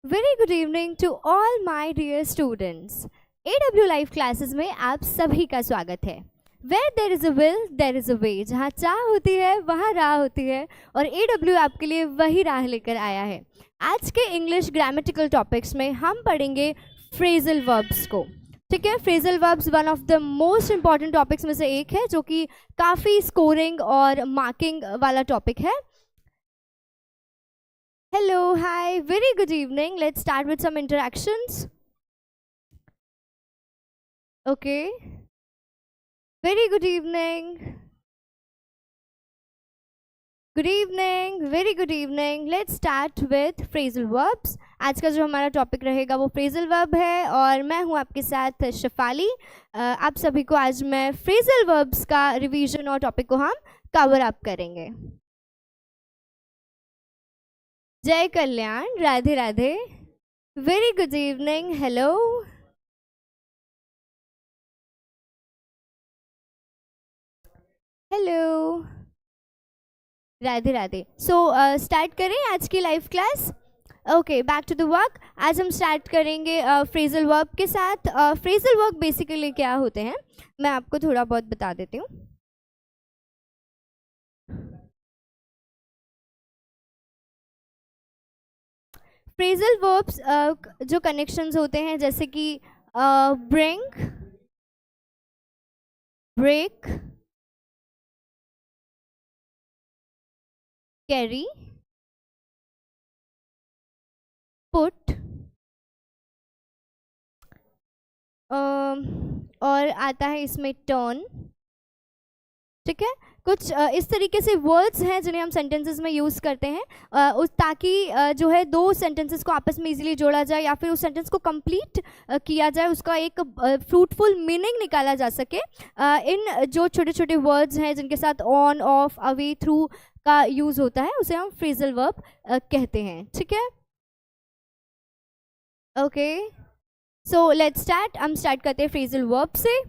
Very good evening to all my dear students. AW live classes में आप सभी का स्वागत है। Where there is a will there is a way. जहाँ चाह होती है वहाँ राह होती है और AW आपके लिए वही राह लेकर आया है। आज के इंग्लिश ग्रामेटिकल टॉपिक्स में हम पढ़ेंगे फ्रेजल वर्ब्स को। ठीक है, phrasal verbs one of the most important topics में से एक है जो कि काफ़ी स्कोरिंग और मार्किंग वाला टॉपिक है। Hello, hi, very good evening. Let's start with some interactions. Okay. Very good evening. Good evening, very good evening. Let's start with phrasal verbs. आज का जो हमारा टॉपिक रहेगा वो फ्रेजल वर्ब है और मैं हूँ आपके साथ शिफाली। आप सभी को आज मैं फ्रेजल वर्ब्स का रिवीजन और टॉपिक को हम कवर अप करेंगे। Jai Kalyan, Radhe Radhe, very good evening, hello, hello, Radhe Radhe. So start करें आज की live class. Okay, back to the work. आज हम स्टार्ट करेंगे फ्रेजल वर्ब के साथ। फ्रेजल वर्ब बेसिकली क्या होते हैं मैं आपको थोड़ा बहुत बता देती हूँ। फ्रेजल वर्ब्स जो कनेक्शंस होते हैं जैसे कि ब्रिंग, ब्रेक, कैरी, पुट और आता है इसमें टर्न। ठीक है, कुछ इस तरीके से वर्ड्स हैं जिन्हें हम सेंटेंसेस में यूज़ करते हैं उस ताकि जो है दो सेंटेंसेस को आपस में इजीली जोड़ा जाए या फिर उस सेंटेंस को कंप्लीट किया जाए, उसका एक फ्रूटफुल मीनिंग निकाला जा सके। इन जो छोटे छोटे वर्ड्स हैं जिनके साथ ऑन, ऑफ, अवे, थ्रू का यूज़ होता है उसे हम फ्रेजल वर्ब कहते हैं। ठीक है, ओके, सो लेट्स स्टार्ट। हम स्टार्ट करते हैं फ्रेजल वर्ब से।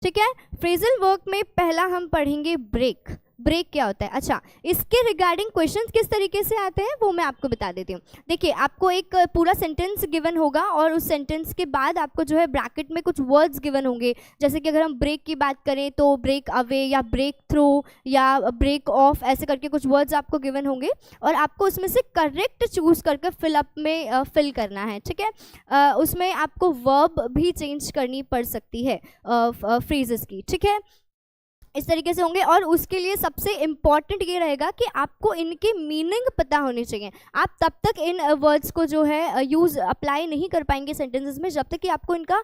ठीक है, फ्रेजल वर्ब में पहला हम पढ़ेंगे ब्रेक। ब्रेक क्या होता है? अच्छा, इसके रिगार्डिंग क्वेश्चंस किस तरीके से आते हैं वो मैं आपको बता देती हूँ। देखिए, आपको एक पूरा सेंटेंस गिवन होगा और उस सेंटेंस के बाद आपको जो है ब्रैकेट में कुछ वर्ड्स गिवन होंगे। जैसे कि अगर हम ब्रेक की बात करें तो ब्रेक अवे या ब्रेक थ्रू या ब्रेक ऑफ, ऐसे करके कुछ वर्ड्स आपको गिवन होंगे और आपको उसमें से करेक्ट चूज करके फिलअप में फिल करना है। ठीक है, उसमें आपको वर्ब भी चेंज करनी पड़ सकती है फ्रेजेस की। ठीक है, इस तरीके से होंगे और उसके लिए सबसे इम्पॉर्टेंट ये रहेगा कि आपको इनके मीनिंग पता होने चाहिए। आप तब तक इन वर्ड्स को जो है यूज़ अप्लाई नहीं कर पाएंगे सेंटेंसेस में जब तक कि आपको इनका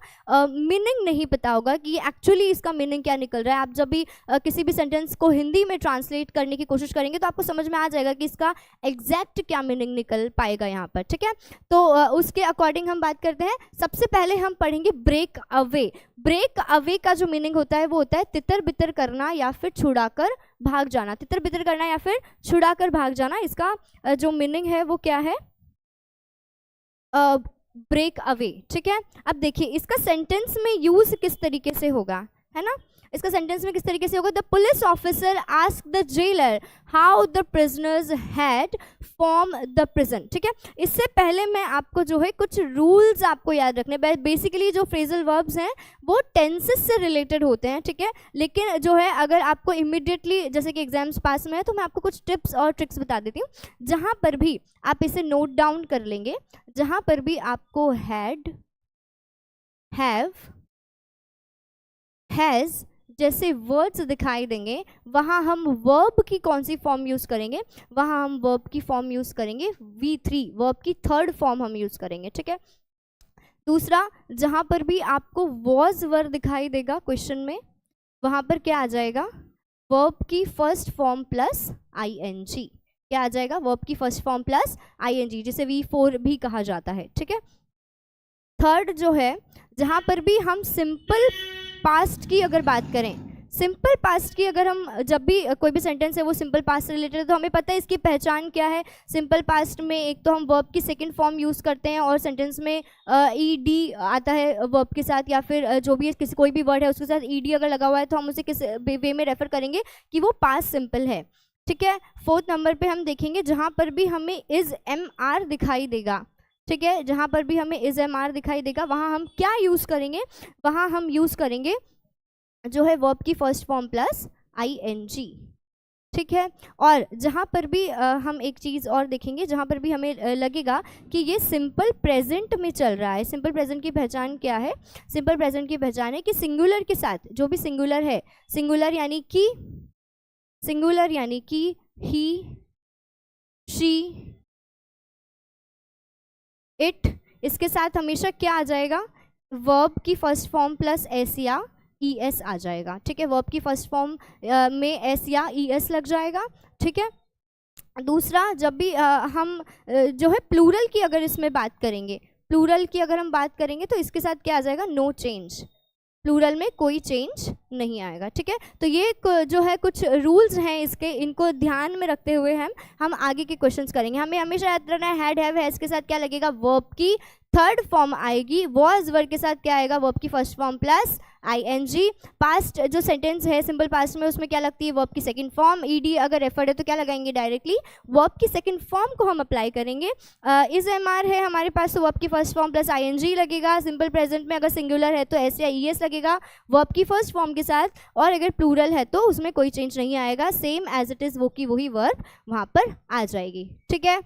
मीनिंग नहीं पता होगा कि एक्चुअली इसका मीनिंग क्या निकल रहा है। आप जब भी किसी भी सेंटेंस को हिंदी में ट्रांसलेट करने की कोशिश करेंगे तो आपको समझ में आ जाएगा कि इसका एग्जैक्ट क्या मीनिंग निकल पाएगा यहाँ पर। ठीक है, तो उसके अकॉर्डिंग हम बात करते हैं। सबसे पहले हम पढ़ेंगे ब्रेक अवे। ब्रेक अवे का जो मीनिंग होता है वो होता है तितर बितर करना या फिर छुड़ाकर भाग जाना। तितर बितर करना या फिर छुड़ाकर भाग जाना, इसका जो मीनिंग है वो क्या है? Break away. ठीक है, अब देखिए इसका सेंटेंस में यूज किस तरीके से होगा, है ना? इसका सेंटेंस में किस तरीके से होगा? The police officer ask the jailer how the prisoners had form the prison. ठीक है, इससे पहले मैं आपको जो है कुछ रूल्स आपको याद रखने। बेसिकली जो फ्रेजल वर्ब्स हैं वो टेंसेस से रिलेटेड होते हैं। ठीक है, लेकिन जो है अगर आपको इमिडिएटली जैसे कि एग्जाम्स पास में है तो मैं आपको कुछ टिप्स और ट्रिक्स बता देती हूँ। जहाँ पर भी आप इसे नोट डाउन कर लेंगे, जहाँ पर भी आपको हैड, हैव, हैज़ जैसे वर्ड्स दिखाई देंगे वहाँ हम वर्ब की कौन सी फॉर्म यूज़ करेंगे? वहाँ हम वर्ब की फॉर्म यूज़ करेंगे V3, वर्ब की थर्ड फॉर्म हम यूज़ करेंगे। ठीक है, दूसरा, जहाँ पर भी आपको वॉज वर्ब दिखाई देगा क्वेश्चन में वहाँ पर क्या आ जाएगा? वर्ब की फर्स्ट फॉर्म प्लस ING। क्या आ जाएगा? वर्ब की फर्स्ट फॉर्म प्लस ING, जिसे V4 भी कहा जाता है। ठीक है, थर्ड जो है, जहाँ पर भी हम सिंपल पास्ट की अगर बात करें, सिंपल पास्ट की अगर हम जब भी कोई भी सेंटेंस है वो सिंपल पास्ट से रिलेटेड है तो हमें पता है इसकी पहचान क्या है। सिंपल पास्ट में एक तो हम वर्ब की सेकंड फॉर्म यूज़ करते हैं और सेंटेंस में ED आता है वर्ब के साथ, या फिर जो भी किसी कोई भी वर्ड है उसके साथ ED अगर लगा हुआ है तो हम उसे किस वे में रेफर करेंगे कि वो पास्ट सिंपल है। ठीक है। 4th नंबर पे हम देखेंगे जहाँ पर भी हमें इज एम आर दिखाई देगा, ठीक है, जहाँ पर भी हमें इज एम आर दिखाई देगा वहाँ हम क्या यूज़ करेंगे, वहाँ हम यूज़ करेंगे जो है वर्ब की फर्स्ट फॉर्म प्लस ing, ठीक है। और जहाँ पर भी हम एक चीज़ और देखेंगे, जहाँ पर भी हमें लगेगा कि ये सिंपल प्रेजेंट में चल रहा है। सिंपल प्रेजेंट की पहचान क्या है? सिंपल प्रेजेंट की पहचान है कि सिंगुलर के साथ जो भी सिंगुलर है, सिंगुलर यानी कि ही, शी, इट, इसके साथ हमेशा क्या आ जाएगा? वर्ब की फर्स्ट फॉर्म प्लस एस या ई एस आ जाएगा, ठीक है। वर्ब की फर्स्ट फॉर्म में एस या ई एस लग जाएगा, ठीक है। दूसरा, जब भी हम जो है प्लूरल की अगर इसमें बात करेंगे, प्लूरल की अगर हम बात करेंगे तो इसके साथ क्या आ जाएगा? नो चेंज, प्लूरल में कोई चेंज नहीं आएगा, ठीक है। तो ये जो है कुछ रूल्स हैं इसके, इनको ध्यान में रखते हुए हम आगे के क्वेश्चंस करेंगे। हमें हमेशा याद रखना है हैड, हैव, हैज के साथ क्या लगेगा? वर्ब की थर्ड फॉर्म आएगी। वॉज वर्ब के साथ क्या आएगा? वर्ब की first form plus ing। Past जो सेंटेंस है सिंपल पास्ट में, उसमें क्या लगती है? वर्ब की सेकंड फॉर्म। ed अगर रेफर्ड है तो क्या लगाएंगे? डायरेक्टली वर्ब की सेकंड फॉर्म को हम अप्लाई करेंगे। इज एम आर है हमारे पास तो वर्ब की फर्स्ट फॉर्म प्लस ing लगेगा। सिंपल प्रेजेंट में अगर सिंगुलर है तो एस या ई एस लगेगा वर्ब की फर्स्ट फॉर्म के साथ, और अगर प्लूरल है तो उसमें कोई चेंज नहीं आएगा, सेम एज इट इज़ वो की वही वर्ब वहाँ पर आ जाएगी, ठीक है।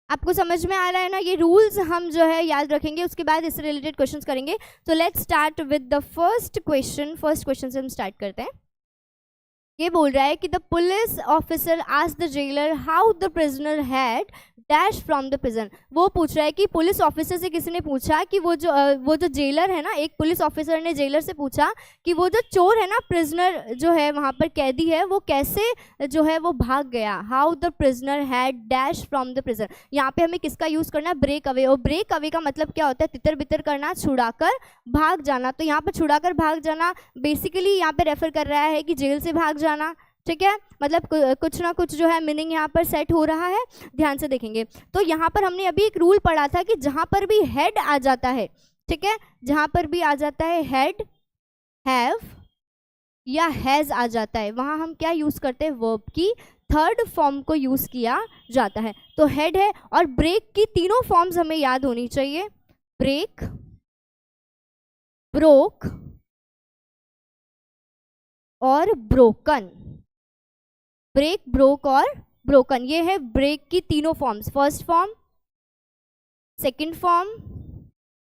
आपको समझ में आ रहा है ना? ये रूल्स हम जो है याद रखेंगे, उसके बाद इससे रिलेटेड क्वेश्चंस करेंगे। तो let's start with the first question. First question से हम स्टार्ट करते हैं। ये बोल रहा है कि the police officer asked the jailer how the prisoner had dash from the prison. वो पूछ रहा है कि पुलिस ऑफिसर से किसी ने पूछा कि वो जो जेलर है ना, एक पुलिस ऑफिसर ने जेलर से पूछा कि वो जो चोर है ना, प्रिजनर जो है वहाँ पर कैदी है, वो कैसे जो है वो भाग गया। How the prisoner had dash from the prison. यहाँ पे हमें किसका यूज़ करना है? Break away. और ब्रेक अवे का मतलब क्या होता है? तितर बितर करना, छुड़ाकर भाग जाना। तो यहाँ पर छुड़ाकर भाग जाना बेसिकली यहाँ पे रेफर कर रहा है कि जेल से भाग जाना, ठीक है। मतलब कुछ ना कुछ जो है मीनिंग यहाँ पर सेट हो रहा है, ध्यान से देखेंगे। तो यहाँ पर हमने अभी एक रूल पढ़ा था कि जहाँ पर भी हेड आ जाता है, ठीक है, जहाँ पर भी आ जाता है हेड, हैव या हैज आ जाता है, वहाँ हम क्या यूज़ करते हैं? वर्ब की थर्ड फॉर्म को यूज़ किया जाता है। तो हेड है। और ब्रेक की तीनों फॉर्म्स हमें याद होनी चाहिए, ब्रेक, ब्रोक और ब्रोकन। ब्रेक, ब्रोक और ब्रोकन, ये है ब्रेक की तीनों forms, first form, second form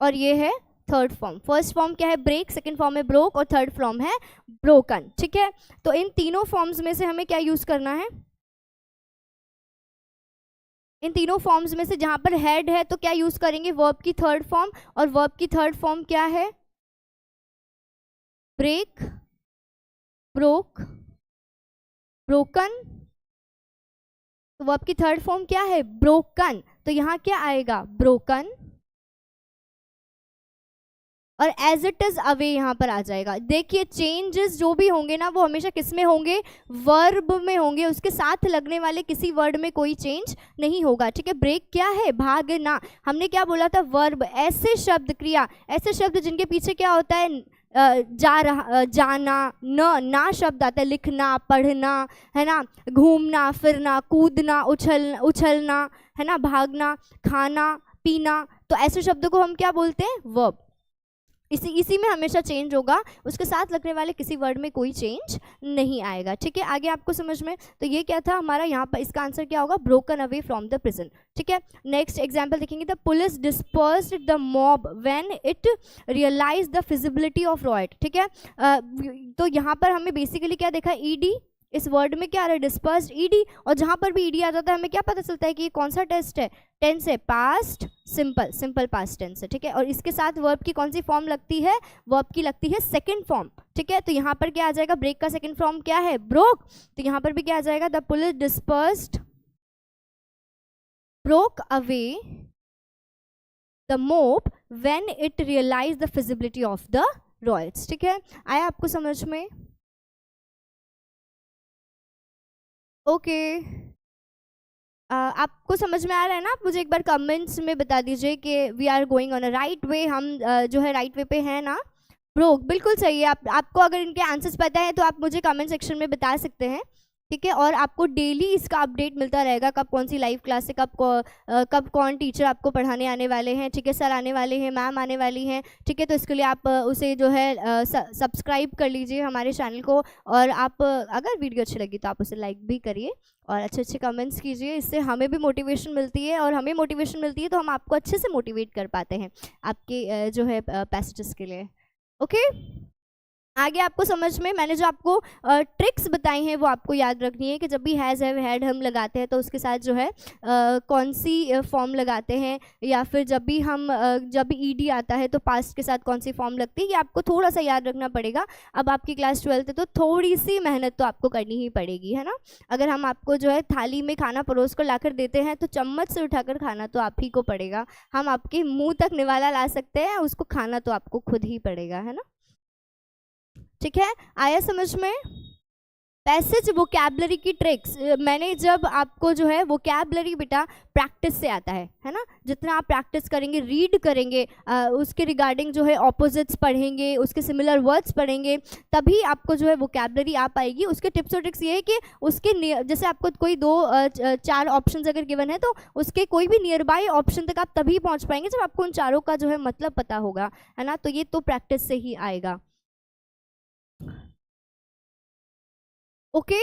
और ये है थर्ड फॉर्म। फर्स्ट फॉर्म क्या है? ब्रेक, सेकंड फॉर्म है ब्रोक और थर्ड फॉर्म है ब्रोकन, ठीक है। तो इन तीनों फॉर्म्स में से हमें क्या यूज करना है? इन तीनों फॉर्म्स में से जहां पर हेड है तो क्या यूज करेंगे? वर्ब की थर्ड फॉर्म। और वर्ब की थर्ड फॉर्म क्या है? Break, broke, broken. तो वर्ब की थर्ड फॉर्म क्या है? ब्रोकन। तो यहाँ क्या आएगा? ब्रोकन। और एज इट इज अवे यहाँ पर आ जाएगा। देखिए चेंजेस जो भी होंगे ना वो हमेशा किस में होंगे? वर्ब में होंगे, उसके साथ लगने वाले किसी वर्ड में कोई चेंज नहीं होगा, ठीक है। ब्रेक क्या है? भागना। हमने क्या बोला था? वर्ब। ऐसे शब्द, क्रिया, ऐसे शब्द जिनके पीछे क्या होता है? जा रहा, जाना, ना शब्द आता है, लिखना, पढ़ना, है ना, घूमना फिरना, कूदना, उछलना, है ना, भागना, खाना पीना। तो ऐसे शब्दों को हम क्या बोलते हैं? वर्ब। इसी में हमेशा चेंज होगा, उसके साथ लगने वाले किसी वर्ड में कोई चेंज नहीं आएगा, ठीक है। आगे आपको समझ में? तो ये क्या था हमारा यहाँ पर, इसका आंसर क्या होगा? Broken away from the prison, ठीक है। नेक्स्ट एग्जाम्पल देखेंगे। The police dispersed the mob when it realize the feasibility of riot, ठीक है। तो यहाँ पर हमें बेसिकली क्या देखा? ईडी, इस वर्ड में क्या आ रहा है? Dispersed, ED. और जहाँ पर भी ईडी आ जाता है हमें क्या पता चलता है कि ये कौन सा टेस्ट है? टेंस है, past simple, simple past tense है, ठीक है। और इसके साथ वर्ब की कौन सी फॉर्म लगती है? वर्ब की लगती है सेकंड फॉर्म, ठीक है। तो यहाँ पर क्या आ जाएगा? ब्रेक का सेकंड फॉर्म क्या है? ब्रोक। तो यहाँ पर भी क्या आ जाएगा? The police dispersed, broke away the mob when it realize the feasibility of the riots, ठीक है। आया आपको समझ में? ओके आपको समझ में आ रहा है ना? आप मुझे एक बार कमेंट्स में बता दीजिए कि we are going on a right way, हम जो है राइट वे पे हैं ना? ब्रोक बिल्कुल सही है। आपको अगर इनके आंसर्स पता है तो आप मुझे कमेंट सेक्शन में बता सकते हैं, ठीक है। और आपको डेली इसका अपडेट मिलता रहेगा, कब कौन सी लाइव क्लास है, कब कौन टीचर आपको पढ़ाने आने वाले हैं, ठीक है। सर आने वाले हैं, मैम आने वाली हैं, ठीक है। तो इसके लिए आप उसे जो है सब्सक्राइब कर लीजिए हमारे चैनल को। और आप अगर वीडियो अच्छी लगी तो आप उसे लाइक भी करिए और अच्छे अच्छे कमेंट्स कीजिए। इससे हमें भी मोटिवेशन मिलती है, और हमें मोटिवेशन मिलती है तो हम आपको अच्छे से मोटिवेट कर पाते हैं आपके जो है पैसेजेस के लिए। ओके, आगे आपको समझ में, मैंने जो आपको ट्रिक्स बताई हैं वो आपको याद रखनी है कि जब भी हैज़ हैव हैड हम लगाते हैं तो उसके साथ जो है कौन सी फॉर्म लगाते हैं, या फिर जब भी ईडी आता है तो पास्ट के साथ कौन सी फॉर्म लगती है, ये आपको थोड़ा सा याद रखना पड़ेगा। अब आपकी क्लास 12th है तो थोड़ी सी मेहनत तो आपको करनी ही पड़ेगी, है ना। अगर हम आपको जो है थाली में खाना परोस कर लाकर देते हैं तो चम्मच से उठाकर खाना तो आप ही को पड़ेगा। हम आपके मुँह तक निवाला ला सकते हैं, उसको खाना तो आपको खुद ही पड़ेगा, है ना। ठीक है, आया समझ में? पैसेज वोकैबलरी की ट्रिक्स, मैंने जब आपको जो है वोकैबलरी बेटा प्रैक्टिस से आता है ना। जितना आप प्रैक्टिस करेंगे, रीड करेंगे, उसके रिगार्डिंग जो है ऑपोजिट्स पढ़ेंगे, उसके सिमिलर वर्ड्स पढ़ेंगे, तभी आपको जो है वोकैबलरी आ पाएगी। उसके टिप्स और ट्रिक्स ये है कि उसके जैसे आपको कोई 2-4 ऑप्शंस अगर गिवन है तो उसके कोई भी नियर बाय ऑप्शन तक आप तभी पहुंच पाएंगे जब आपको उन चारों का जो है मतलब पता होगा, है ना। तो ये तो प्रैक्टिस से ही आएगा। ओके,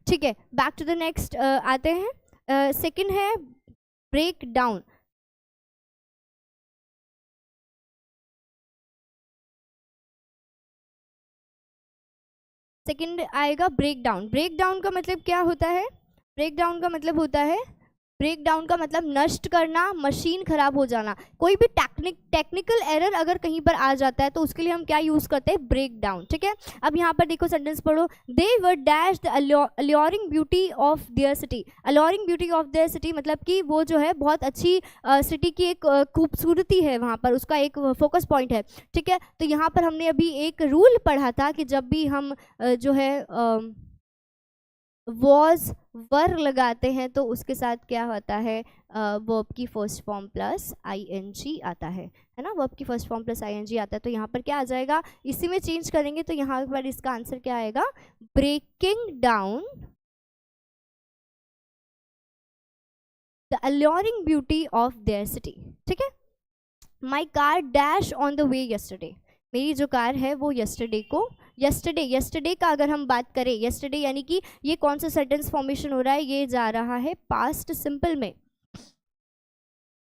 ठीक है, बैक टू द नेक्स्ट आते हैं। सेकंड है ब्रेक डाउन। सेकंड आएगा ब्रेक डाउन। ब्रेक डाउन का मतलब क्या होता है? ब्रेक डाउन का मतलब होता है, ब्रेक डाउन का मतलब नष्ट करना, मशीन खराब हो जाना। कोई भी टेक्निकल एरर अगर कहीं पर आ जाता है तो उसके लिए हम क्या यूज करते हैं? ब्रेक डाउन, ठीक है। अब यहाँ पर देखो, सेंटेंस पढ़ो, they were dash the alluring beauty of their city. Alluring beauty of their city मतलब कि वो जो है बहुत अच्छी सिटी की एक खूबसूरती है, वहाँ पर उसका एक फोकस पॉइंट है, ठीक है। तो यहाँ पर हमने अभी एक रूल पढ़ा था कि जब भी हम जो है वॉज वर लगाते हैं तो उसके साथ क्या होता है? वर्ब की फर्स्ट फॉर्म प्लस आईएनजी आता है ना। वर्ब की फर्स्ट फॉर्म प्लस आईएनजी आता है तो यहाँ पर क्या आ जाएगा? इसी में चेंज करेंगे तो यहाँ पर इसका आंसर क्या आएगा? Breaking down the alluring beauty of their city, ठीक है। My car dash on the way yesterday. मेरी जो कार है वो यस्टरडे का अगर हम बात करें, यस्टरडे यानी कि ये कौन सा सेंटेंस फॉर्मेशन हो रहा है? ये जा रहा है पास्ट सिंपल में।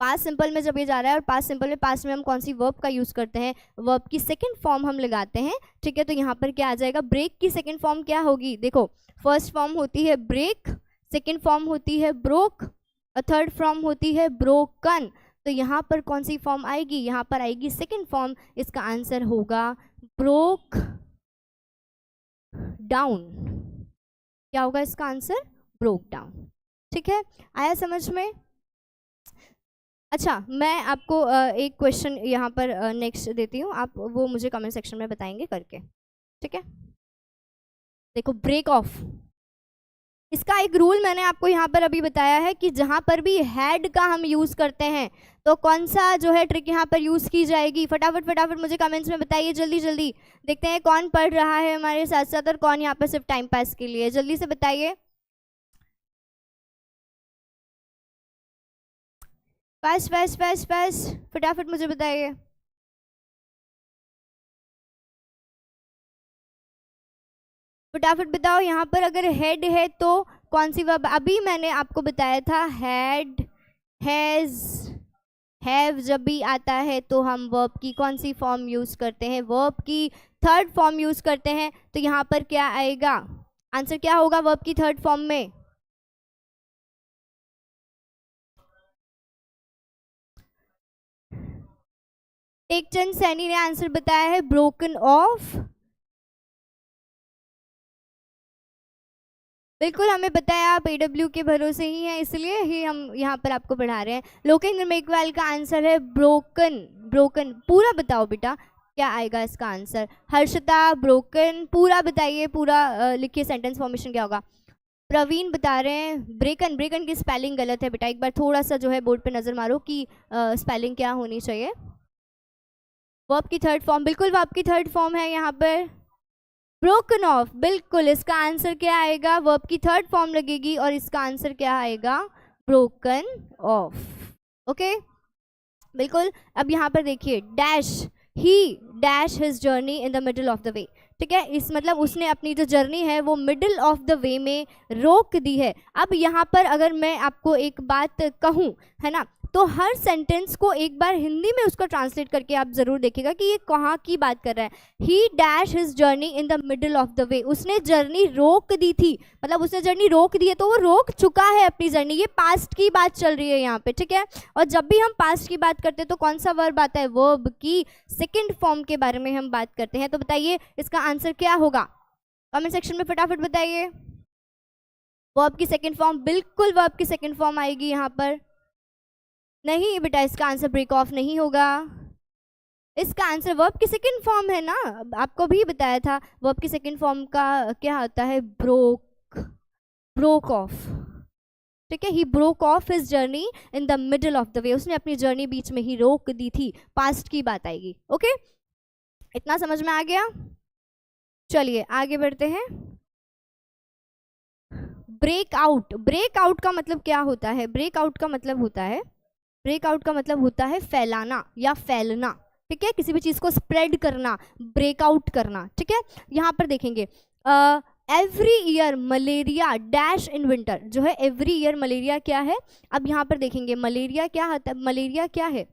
पास्ट सिंपल में जब ये जा रहा है, और पास्ट सिंपल में पास्ट में हम कौन सी वर्ब का यूज करते हैं? वर्ब की सेकंड फॉर्म हम लगाते हैं, ठीक है। तो यहाँ पर क्या आ जाएगा? ब्रेक की सेकंड फॉर्म क्या होगी? देखो, फर्स्ट फॉर्म होती है ब्रेक, सेकंड फॉर्म होती है ब्रोक, और थर्ड फॉर्म होती है ब्रोकन। तो यहाँ पर कौन सी फॉर्म आएगी? यहाँ पर आएगी सेकंड फॉर्म। इसका आंसर होगा ब्रोक डाउन। क्या होगा इसका आंसर? ब्रोक डाउन, ठीक है। आया समझ में? अच्छा, मैं आपको एक क्वेश्चन यहाँ पर नेक्स्ट देती हूँ, आप वो मुझे कमेंट सेक्शन में बताएंगे करके, ठीक है। देखो, ब्रेक ऑफ, इसका एक रूल मैंने आपको यहाँ पर अभी बताया है कि जहाँ पर भी हैड का हम यूज़ करते हैं तो कौन सा जो है ट्रिक यहाँ पर यूज़ की जाएगी? फटाफट मुझे कमेंट्स में बताइए, जल्दी जल्दी। देखते हैं कौन पढ़ रहा है हमारे साथ साथ और कौन यहाँ पर सिर्फ टाइम पास के लिए। जल्दी से बताइए, फास्ट फटाफट मुझे बताइए। फटाफट बताओ, यहाँ पर अगर हेड है तो कौन सी वर्ब? अभी मैंने आपको बताया था हैड, हैज, हैव जब भी आता है तो हम वर्ब की कौन सी फॉर्म यूज करते हैं? वर्ब की थर्ड फॉर्म यूज करते हैं। तो यहाँ पर क्या आएगा? आंसर क्या होगा वर्ब की थर्ड फॉर्म में? टेकचंद सैनी ने आंसर बताया है ब्रोकन ऑफ। बिल्कुल, हमें पता है आप AW के भरोसे ही हैं, इसलिए ही हम यहाँ पर आपको पढ़ा रहे हैं। लोकेंद्र मेघवाल का आंसर है ब्रोकन। पूरा बताओ बेटा, क्या आएगा इसका आंसर? हर्षिता, ब्रोकन, पूरा बताइए, पूरा लिखिए, सेंटेंस फॉर्मेशन क्या होगा? प्रवीण बता रहे हैं ब्रेकन, ब्रेकन की स्पेलिंग गलत है बेटा, एक बार थोड़ा सा जो है बोर्ड पे नज़र मारो कि स्पेलिंग क्या होनी चाहिए। वर्ब की थर्ड फॉर्म, बिल्कुल वर्ब की थर्ड फॉर्म है यहाँ पर ब्रोकन ऑफ, बिल्कुल इसका आंसर क्या आएगा, वर्ब की थर्ड फॉर्म लगेगी और इसका आंसर क्या आएगा, ब्रोकन ऑफ। ओके बिल्कुल। अब यहाँ पर देखिए dash, he dash his journey in the middle of the way, ठीक है, इस मतलब उसने अपनी जो जर्नी है वो मिडल ऑफ द वे में रोक दी है। अब यहाँ पर अगर मैं आपको एक बात कहूँ है ना, तो हर सेंटेंस को एक बार हिंदी में उसको ट्रांसलेट करके आप जरूर देखिएगा कि ये कहाँ की बात कर रहा है। ही dash his journey in the middle of the way, उसने जर्नी रोक दी थी, मतलब उसने जर्नी रोक दी है तो वो रोक चुका है अपनी जर्नी, ये पास्ट की बात चल रही है यहाँ पे, ठीक है। और जब भी हम पास्ट की बात करते हैं तो कौन सा वर्ब आता है, वर्ब की सेकेंड फॉर्म के बारे में हम बात करते हैं। तो बताइए इसका आंसर क्या होगा, कमेंट सेक्शन में फटाफट बताइए। वर्ब की सेकेंड फॉर्म, बिल्कुल वर्ब की सेकेंड फॉर्म आएगी यहाँ पर। नहीं बेटा, इसका आंसर ब्रेक ऑफ नहीं होगा, इसका आंसर वर्ब की सेकंड फॉर्म है ना, आपको भी बताया था वर्ब की सेकंड फॉर्म का क्या होता है, ब्रोक, ब्रोक ऑफ, ठीक है। He broke of his journey in the middle of the way, उसने अपनी जर्नी बीच में ही रोक दी थी, पास्ट की बात आएगी। ओके इतना समझ में आ गया, चलिए आगे बढ़ते हैं। ब्रेक आउट, ब्रेक आउट का मतलब क्या होता है, ब्रेक आउट का मतलब होता है, ब्रेकआउट का मतलब होता है फैलाना या फैलना, ठीक है, किसी भी चीज़ को स्प्रेड करना, ब्रेकआउट करना, ठीक है। यहाँ पर देखेंगे every year malaria dash in winter, जो है एवरी ईयर मलेरिया क्या है, अब यहाँ पर देखेंगे मलेरिया क्या होता है, मलेरिया क्या है,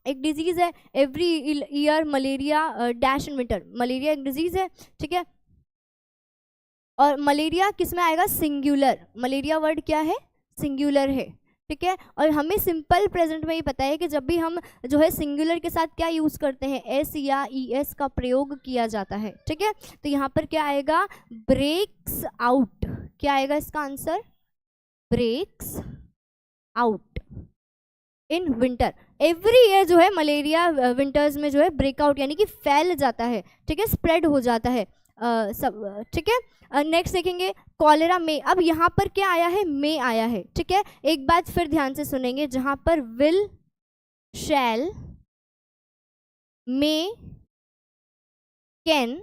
एक डिजीज़ है, every year malaria dash in winter, malaria एक डिजीज़ है, ठीक है। और मलेरिया किस में आएगा, सिंगुलर, मलेरिया वर्ड क्या है, सिंगुलर है, ठीक है। और हमें सिंपल प्रेजेंट में ही पता है कि जब भी हम जो है सिंगुलर के साथ क्या यूज़ करते हैं, एस या ई एस का प्रयोग किया जाता है, ठीक है। तो यहाँ पर क्या आएगा, ब्रेक्स आउट, क्या आएगा इसका answer, breaks out in winter, every year जो है मलेरिया विंटर्स में जो है ब्रेकआउट यानी कि फैल जाता है, ठीक है, स्प्रेड हो जाता है सब, ठीक है। नेक्स्ट देखेंगे कॉलेरा में, अब यहाँ पर क्या आया है, में आया है, ठीक है। एक बात फिर ध्यान से सुनेंगे, जहाँ पर विल, शैल, मे, कैन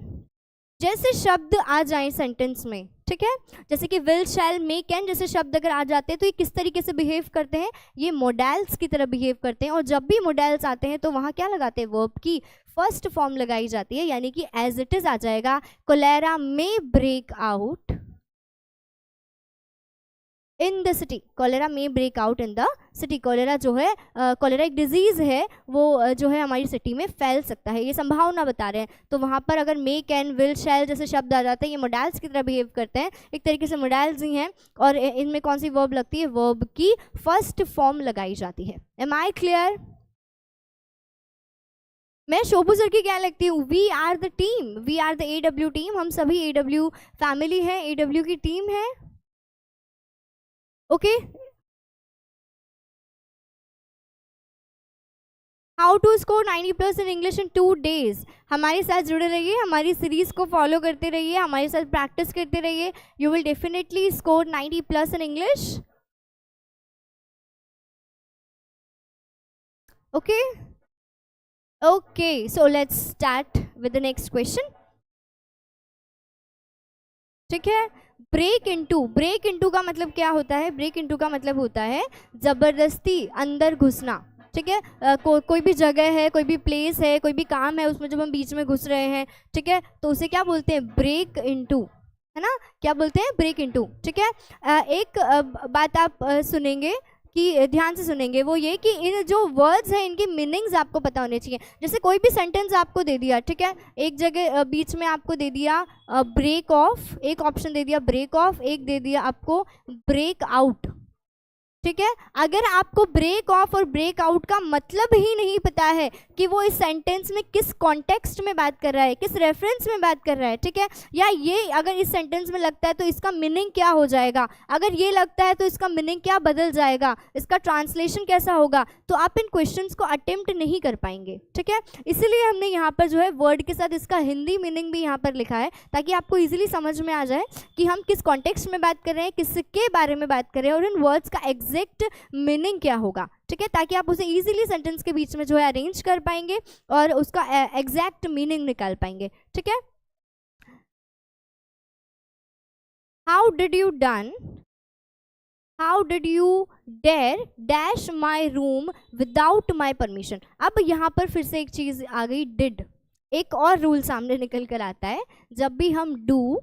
जैसे शब्द आ जाएं सेंटेंस में, ठीक है, जैसे कि विल, शैल, मे, कैन जैसे शब्द अगर आ जाते हैं तो ये किस तरीके से बिहेव करते हैं, ये मोडेल्स की तरह बिहेव करते हैं। और जब भी मोडेल्स आते हैं तो वहाँ क्या लगाते हैं, वर्ब की फर्स्ट फॉर्म लगाई जाती है, यानी कि एज इट इज आ जाएगा, कोलेरा में break out in the city, cholera में break out in the city, cholera जो है कॉलेरा एक डिजीज़ है, वो जो है हमारी सिटी में फैल सकता है, ये संभावना बता रहे हैं। तो वहाँ पर अगर मे, कैन, विल, शैल जैसे शब्द आ जाते हैं, ये मोडेल्स की तरह बिहेव करते हैं, एक तरीके से मोडेल्स ही हैं। और इनमें कौन सी वर्ब लगती है, वर्ब की फर्स्ट फॉर्म लगाई जाती है। Am I clear? मैं शोभू सर की क्या लगती हूँ, we are the team, we are the AW team, हम सभी AW फैमिली है, AW की टीम है। Okay how to score 90+ in English in 2 days, हमारे साथ जुड़े रहिए, हमारी सीरीज को फॉलो करते रहिए, हमारे साथ प्रैक्टिस करते रहिए, you will definitely score 90+ in English. Okay okay so let's start with the next question, ठीक है। ब्रेक इनटू, ब्रेक इनटू का मतलब क्या होता है, ब्रेक इनटू का मतलब होता है जबरदस्ती अंदर घुसना, ठीक है। कोई भी जगह है, कोई भी प्लेस है, कोई भी काम है, उसमें जब हम बीच में घुस रहे हैं, ठीक है, तो उसे क्या बोलते हैं, ब्रेक इनटू, है ना, क्या बोलते हैं, ब्रेक इनटू, ठीक है। एक बात आप सुनेंगे कि ध्यान से सुनेंगे, वो ये कि इन जो वर्ड्स हैं इनकी मीनिंग्स आपको पता होने चाहिए। जैसे कोई भी सेंटेंस आपको दे दिया, ठीक है, एक जगह बीच में आपको दे दिया ब्रेक ऑफ, एक ऑप्शन दे दिया ब्रेक ऑफ, एक दे दिया आपको ब्रेक आउट, ठीक है। अगर आपको ब्रेक ऑफ और ब्रेक आउट का मतलब ही नहीं पता है कि वो इस सेंटेंस में किस कॉन्टेक्स्ट में बात कर रहा है, किस रेफरेंस में बात कर रहा है, ठीक है, या ये अगर इस सेंटेंस में लगता है तो इसका मीनिंग क्या हो जाएगा, अगर ये लगता है तो इसका मीनिंग क्या बदल जाएगा, इसका ट्रांसलेशन कैसा होगा, तो आप इन क्वेश्चंस को अटेम्प्ट नहीं कर पाएंगे। ठीक है, इसीलिए हमने यहाँ पर जो है वर्ड के साथ इसका हिंदी मीनिंग भी यहाँ पर लिखा है, ताकि आपको ईजिली समझ में आ जाए कि हम किस कॉन्टेक्स्ट में बात कर रहे हैं, किसके बारे में बात कर रहे हैं, और इन वर्ड्स का एग्जैक्ट मीनिंग क्या होगा। ठीक है, ताकि आप उसे इजीली सेंटेंस के बीच में जो है अरेंज कर पाएंगे और उसका एग्जैक्ट मीनिंग निकाल पाएंगे। ठीक है, how did you done, how did you dare dash my room without my permission. अब यहाँ पर फिर से एक चीज आ गई, डिड। एक और रूल सामने निकल कर आता है, जब भी हम डू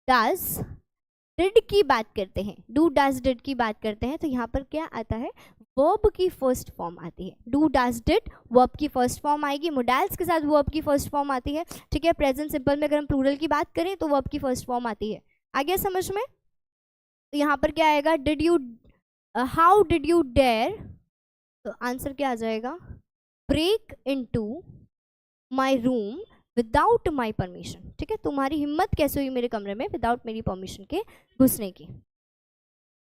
डज डिड की बात करते हैं, डू डज डिड की बात करते हैं, तो यहाँ पर क्या आता है, वर्ब की फर्स्ट फॉर्म आती है। डू डज डिड वर्ब की फर्स्ट फॉर्म आएगी, मोडाल्स के साथ वर्ब की फर्स्ट फॉर्म आती है। ठीक है, प्रेजेंट सिंपल में अगर हम प्लूरल की बात करें तो वर्ब की फर्स्ट फॉर्म आती है। आ गया समझ में? तो यहाँ पर क्या आएगा, did you, how did you dare, तो आंसर क्या आ जाएगा, break into my room without my permission. ठीक है, तुम्हारी हिम्मत कैसे हुई मेरे कमरे में विदाउट मेरी परमिशन के घुसने की।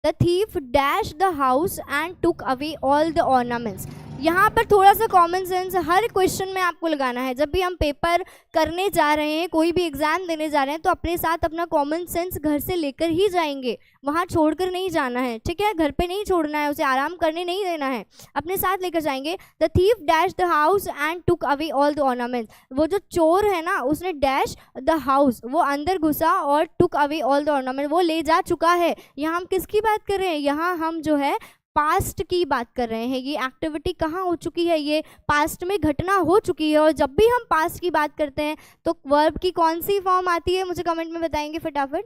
The thief dash the house and took away all the ornaments. यहाँ पर थोड़ा सा कॉमन सेंस हर क्वेश्चन में आपको लगाना है। जब भी हम पेपर करने जा रहे हैं, कोई भी एग्जाम देने जा रहे हैं, तो अपने साथ अपना कॉमन सेंस घर से लेकर ही जाएंगे, वहाँ छोड़कर नहीं जाना है। ठीक है, घर पे नहीं छोड़ना है, उसे आराम करने नहीं देना है, अपने साथ लेकर जाएंगे। The thief dash the house and took away all the ornaments. वो जो चोर है ना, उसने डैश द हाउस, वो अंदर घुसा, और took away all the ornament, वो ले जा चुका है। यहाँ हम किसकी बात कर रहे हैं, यहाँ हम जो है पास्ट की बात कर रहे हैं। ये एक्टिविटी कहाँ हो चुकी है, ये पास्ट में घटना हो चुकी है। और जब भी हम पास्ट की बात करते हैं तो वर्ब की कौन सी फॉर्म आती है, मुझे कमेंट में बताएंगे फटाफट।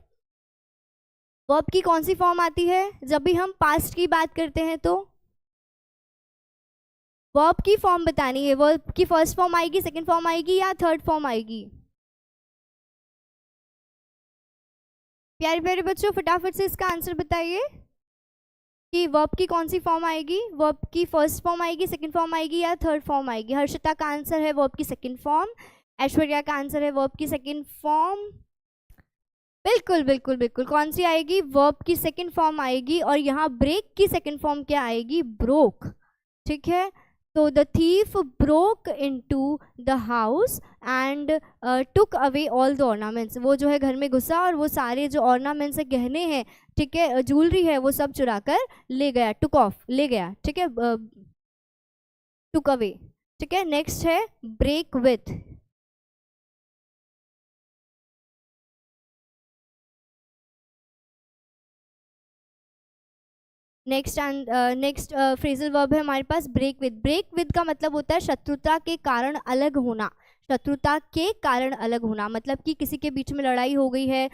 वर्ब की कौन सी फॉर्म आती है जब भी हम पास्ट की बात करते हैं? तो वर्ब की फॉर्म बतानी है। वर्ब की फर्स्ट फॉर्म आएगी, सेकंड फॉर्म आएगी, या थर्ड फॉर्म आएगी? प्यारे प्यारे बच्चों, फटाफट से इसका आंसर बताइए कि वर्ब की कौन सी फॉर्म आएगी। वर्ब की फर्स्ट फॉर्म आएगी, सेकंड फॉर्म आएगी, या थर्ड फॉर्म आएगी? हर्षिता का आंसर है वर्ब की सेकंड फॉर्म, ऐश्वर्या का आंसर है वर्ब की सेकंड फॉर्म। बिल्कुल बिल्कुल बिल्कुल, कौन सी आएगी, वर्ब की सेकंड फॉर्म आएगी। और यहाँ ब्रेक की सेकंड फॉर्म क्या आएगी, ब्रोक। ठीक है, तो the thief broke into the house and took away all the ornaments. वो जो है घर में घुसा और वो सारे जो ऑर्नामेंट्स है, गहने हैं, ठीक है, ज्वेलरी है, वो सब चुरा कर ले गया, टुक ऑफ, ले गया। ठीक है, टुक अवे। ठीक है, नेक्स्ट है break with. Next phrasal verb है हमारे पास ब्रेक विद। ब्रेक विद का मतलब होता है शत्रुता के कारण अलग होना। शत्रुता के कारण अलग होना मतलब कि किसी के बीच में लड़ाई हो गई है,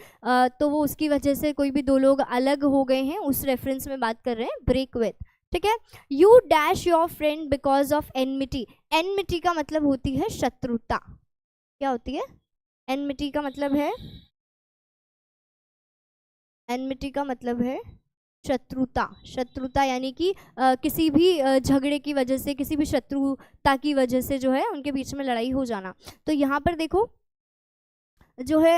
तो वो उसकी वजह से कोई भी दो लोग अलग हो गए हैं, उस रेफरेंस में बात कर रहे हैं, ब्रेक विद। ठीक है, you dash your friend because of enmity. Enmity का मतलब होती है शत्रुता। क्या होती है एनमिटी का मतलब है, एनमिटी का मतलब है शत्रुता। शत्रुता यानी कि किसी भी झगड़े की वजह से, किसी भी शत्रुता की वजह से जो है उनके बीच में लड़ाई हो जाना। तो यहाँ पर देखो जो है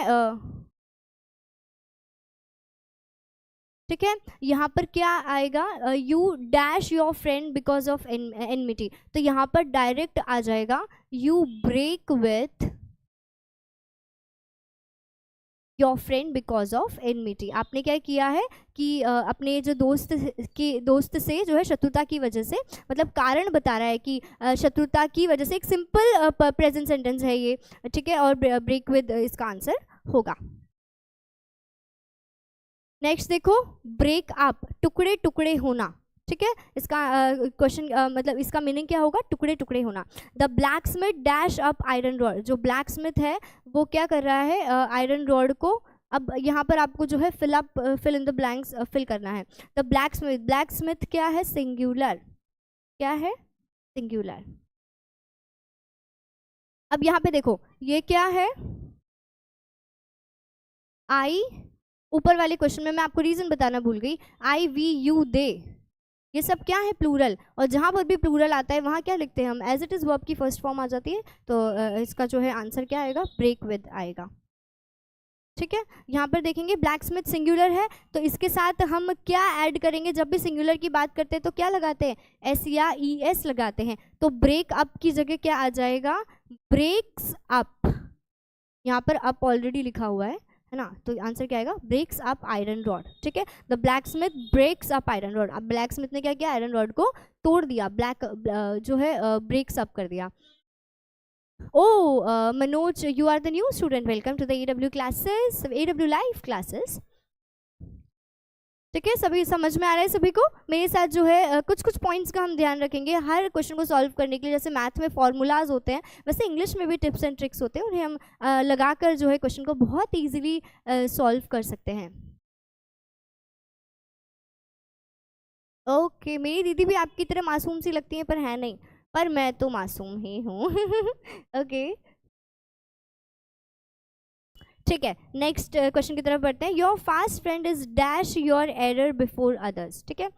ठीक है, यहाँ पर क्या आएगा, you dash your friend because of enmity. तो यहाँ पर डायरेक्ट आ जाएगा you break with your friend because of enmity. आपने क्या किया है कि अपने जो दोस्त से जो है शत्रुता की वजह से, मतलब कारण बता रहा है कि शत्रुता की वजह से, एक सिंपल प्रेजेंट सेंटेंस है ये। ठीक है, और ब्रेक विद इसका आंसर होगा। नेक्स्ट देखो, ब्रेक अप, टुकड़े टुकड़े होना। ठीक है, इसका क्वेश्चन मतलब इसका मीनिंग क्या होगा, टुकड़े टुकड़े होना। The black Smith dash up iron rod. जो ब्लैक स्मिथ है वो क्या कर रहा है, आयरन रॉड को, अब यहाँ पर आपको जो है fill in the blanks fill करना है। The blacksmith, blacksmith क्या है, सिंगुलर। क्या है, सिंगुलर। अब यहाँ पे देखो ये क्या है, आई, ऊपर वाले क्वेश्चन में मैं आपको रीजन बताना भूल गई, आई वी यू दे, ये सब क्या है, प्लूरल। और जहाँ पर भी प्लूरल आता है वहाँ क्या लिखते हैं हम, एज इट इज़ वर्ब की फर्स्ट फॉर्म आ जाती है। तो इसका जो है आंसर क्या आएगा, ब्रेक विद आएगा। ठीक है, यहाँ पर देखेंगे ब्लैक स्मिथ सिंगुलर है, तो इसके साथ हम क्या ऐड करेंगे, जब भी सिंगुलर की बात करते हैं तो क्या लगाते हैं, एस या ई एस लगाते हैं। तो ब्रेक अप की जगह क्या आ जाएगा, ब्रेक्स अप। यहाँ पर अप ऑलरेडी लिखा हुआ है ना, तो आंसर क्या आएगा, ब्रेक्स अप आयरन रॉड। ठीक है, the blacksmith breaks up iron rod. अब ब्लैक स्मिथ ने क्या किया, आयरन रॉड को तोड़ दिया, ब्लैक जो है ब्रेक्स अप कर दिया। Oh, Manoj, you are the new student. Welcome to the AW classes, AW live classes. ठीक है, सभी समझ में आ रहा है सभी को। मेरे साथ जो है कुछ कुछ पॉइंट्स का हम ध्यान रखेंगे हर क्वेश्चन को सॉल्व करने के लिए। जैसे मैथ में फॉर्मूलाज होते हैं, वैसे इंग्लिश में भी टिप्स एंड ट्रिक्स होते हैं, उन्हें हम लगाकर जो है क्वेश्चन को बहुत ईजिली सॉल्व कर सकते हैं। ओके, मेरी दीदी भी आपकी तरह मासूम सी लगती है, पर है नहीं, पर मैं तो मासूम ही हूँ। ओके, ठीक है, नेक्स्ट क्वेश्चन की तरफ बढ़ते हैं। Your fast friend is dash your error before others. ठीक है,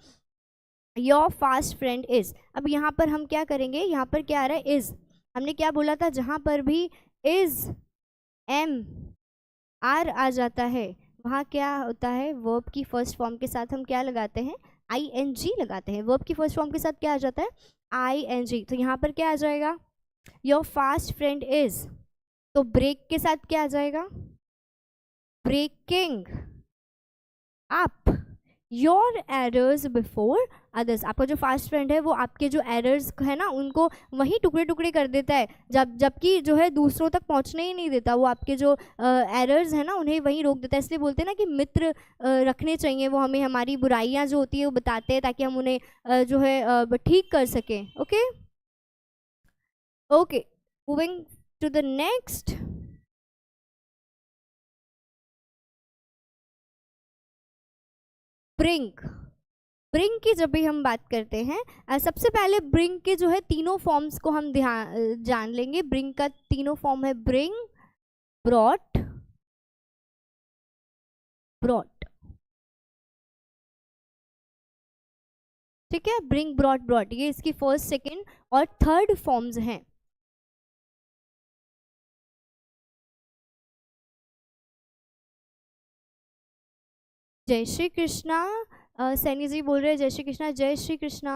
योर फास्ट फ्रेंड इज, अब यहाँ पर हम क्या करेंगे, यहाँ पर क्या आ रहा है, इज। हमने क्या बोला था, जहाँ पर भी इज एम आर आ जाता है वहाँ क्या होता है, वर्ब की फर्स्ट फॉर्म के साथ हम क्या लगाते हैं, आई एन जी लगाते हैं। वर्ब की फर्स्ट फॉर्म के साथ क्या आ जाता है, आई एन जी। तो यहाँ पर क्या आ जाएगा, योर फास्ट फ्रेंड इज, तो ब्रेक के साथ क्या आ जाएगा, breaking up your errors before others. आपका जो फास्ट फ्रेंड है वो आपके जो एरर्स है ना उनको वही टुकड़े टुकड़े कर देता है, जबकि जो है दूसरों तक पहुंचने ही नहीं देता। वो आपके जो एरर्स है ना उन्हें वहीं रोक देता है। इसलिए बोलते हैं ना कि मित्र रखने चाहिए, वो हमें हमारी बुराइयां जो होती है वो बताते हैं ताकि हम उन्हें जो है ठीक कर सकें। Okay okay, moving to the next. Bring, bring की जब भी हम बात करते हैं सबसे पहले ब्रिंग के जो है तीनों फॉर्म्स को हम ध्यान जान लेंगे। ब्रिंग का तीनों फॉर्म है, ब्रिंग, ब्रॉट, ब्रॉट। ठीक है, ब्रिंग, ब्रॉट, ब्रॉट, ये इसकी फर्स्ट, सेकंड और थर्ड फॉर्म्स हैं। जय श्री कृष्णा, सैनी जी बोल रहे हैं जय श्री कृष्णा, जय श्री कृष्णा।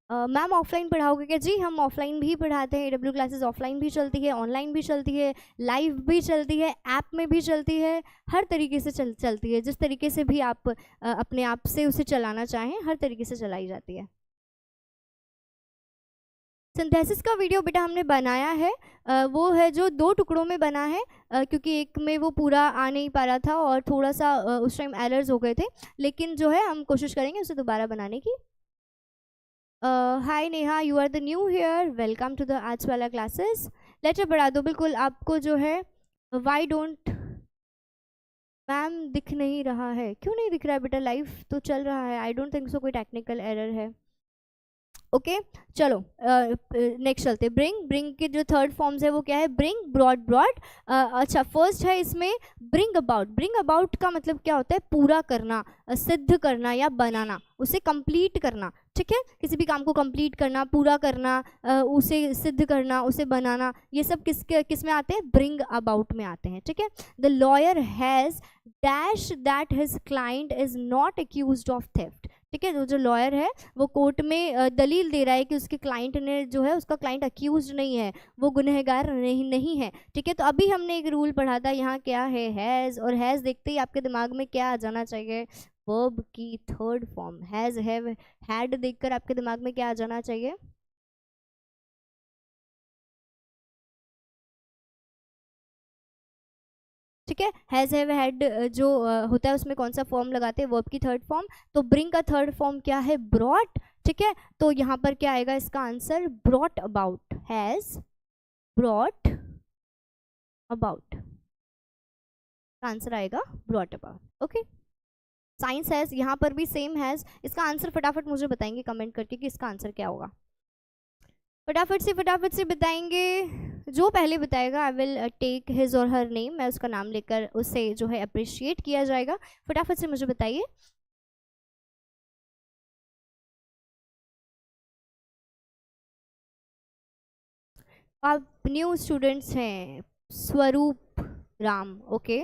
मैम ऑफलाइन पढ़ाओगे क्या, जी हम ऑफलाइन भी पढ़ाते हैं। AW क्लासेस ऑफलाइन भी चलती है, ऑनलाइन भी चलती है, लाइव भी चलती है, ऐप में भी चलती है, हर तरीके से चलती है। जिस तरीके से भी आप अपने आप से उसे चलाना चाहें, हर तरीके से चलाई जाती है। सिंथेसिस का वीडियो बेटा हमने बनाया है, वो है जो 2 टुकड़ों में बना है, क्योंकि एक में वो पूरा आ नहीं पा रहा था और थोड़ा सा उस टाइम एरर्स हो गए थे, लेकिन जो है हम कोशिश करेंगे उसे दोबारा बनाने की। Hi Neha, you are the new here, welcome to the arts वाला क्लासेस। लेटर बढ़ा दो, बिल्कुल आपको जो है वाई डोंट, मैम दिख नहीं रहा है, क्यों नहीं दिख रहा है बेटा, लाइव तो चल रहा है। आई डोंट थिंक सो कोई टेक्निकल एरर है। ओके चलो नेक्स्ट चलते। ब्रिंग, ब्रिंग के जो थर्ड फॉर्म्स है वो क्या है, ब्रिंग, ब्रॉड, ब्रॉड। अच्छा, फर्स्ट है इसमें ब्रिंग अबाउट। ब्रिंग अबाउट का मतलब क्या होता है, पूरा करना, सिद्ध करना या बनाना, उसे कंप्लीट करना। ठीक है, किसी भी काम को कंप्लीट करना, पूरा करना, उसे सिद्ध करना, उसे बनाना, ये सब किस में आते हैं, ब्रिंग अबाउट में आते हैं। ठीक है, the lawyer has dash that his client is not accused of theft. ठीक है, जो लॉयर है वो कोर्ट में दलील दे रहा है कि उसके क्लाइंट ने जो है, उसका क्लाइंट अक्यूज नहीं है, वो गुनहगार नहीं है। ठीक है, तो अभी हमने एक रूल पढ़ा था, यहाँ क्या है, हैज़, और हैज़ देखते ही आपके दिमाग में क्या आ जाना चाहिए, वर्ब की third form. Has, have, had देखकर आपके दिमाग में क्या आ जाना चाहिए, ठीक है। हैज़, हैव, हैड जो होता है उसमें कौन सा फॉर्म लगाते हैं, वर्ब की थर्ड फॉर्म। तो ब्रिंग का थर्ड फॉर्म क्या है, ब्रॉट। ठीक है, तो यहाँ पर क्या आएगा इसका answer, brought about, has brought about, answer आएगा brought about. Okay, science has, यहाँ पर भी सेम हैज़। इसका आंसर फटाफट मुझे बताएंगे कमेंट करके कि इसका आंसर क्या होगा, फटाफट से बताएंगे। जो पहले बताएगा आई विल टेक हिज और हर नेम, मैं उसका नाम लेकर उससे जो है अप्रिशिएट किया जाएगा। फटाफट से मुझे बताइए। आप न्यू स्टूडेंट्स हैं, स्वरूप राम, ओके।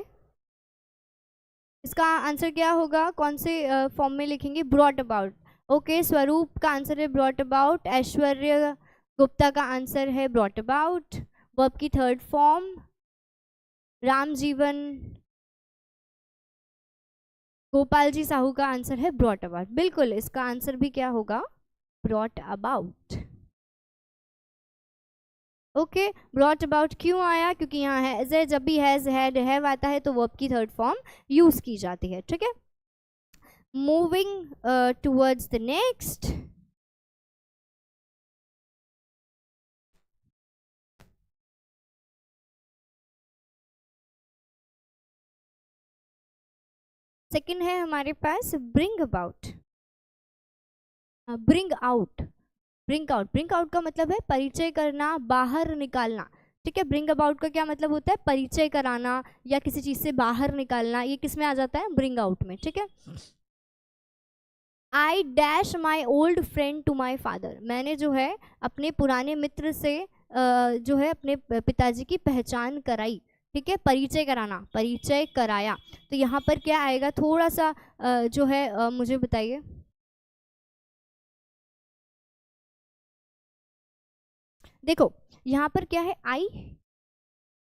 इसका आंसर क्या होगा, कौन से फॉर्म में लिखेंगे, ब्रॉट अबाउट, ओके। स्वरूप का आंसर है ब्रॉट अबाउट, ऐश्वर्य गुप्ता का आंसर है ब्रॉट अबाउट, वर्ब की थर्ड फॉर्म। राम जीवन गोपाल जी साहू का आंसर है ब्रॉट अबाउट, बिल्कुल इसका आंसर भी क्या होगा, brought about, okay. Brought about क्यों आया, क्योंकि यहाँ हैज है, जब भी हैज हैड हैव आता है तो वर्ब की थर्ड फॉर्म यूज की जाती है, ठीक है। Moving towards the next, second है हमारे पास bring about, bring out, bring out, bring out का मतलब है परिचय करना, बाहर निकालना, ठीक है। ब्रिंग अबाउट का क्या मतलब होता है, परिचय कराना या किसी चीज से बाहर निकालना, ये किस में आ जाता है, ब्रिंग आउट में, ठीक है। I dash my old friend to my father, मैंने जो है अपने पुराने मित्र से जो है अपने पिताजी की पहचान कराई, ठीक है। परिचय कराना, परिचय कराया, तो यहाँ पर क्या आएगा, थोड़ा सा जो है मुझे बताइए, देखो यहाँ पर क्या है, आई,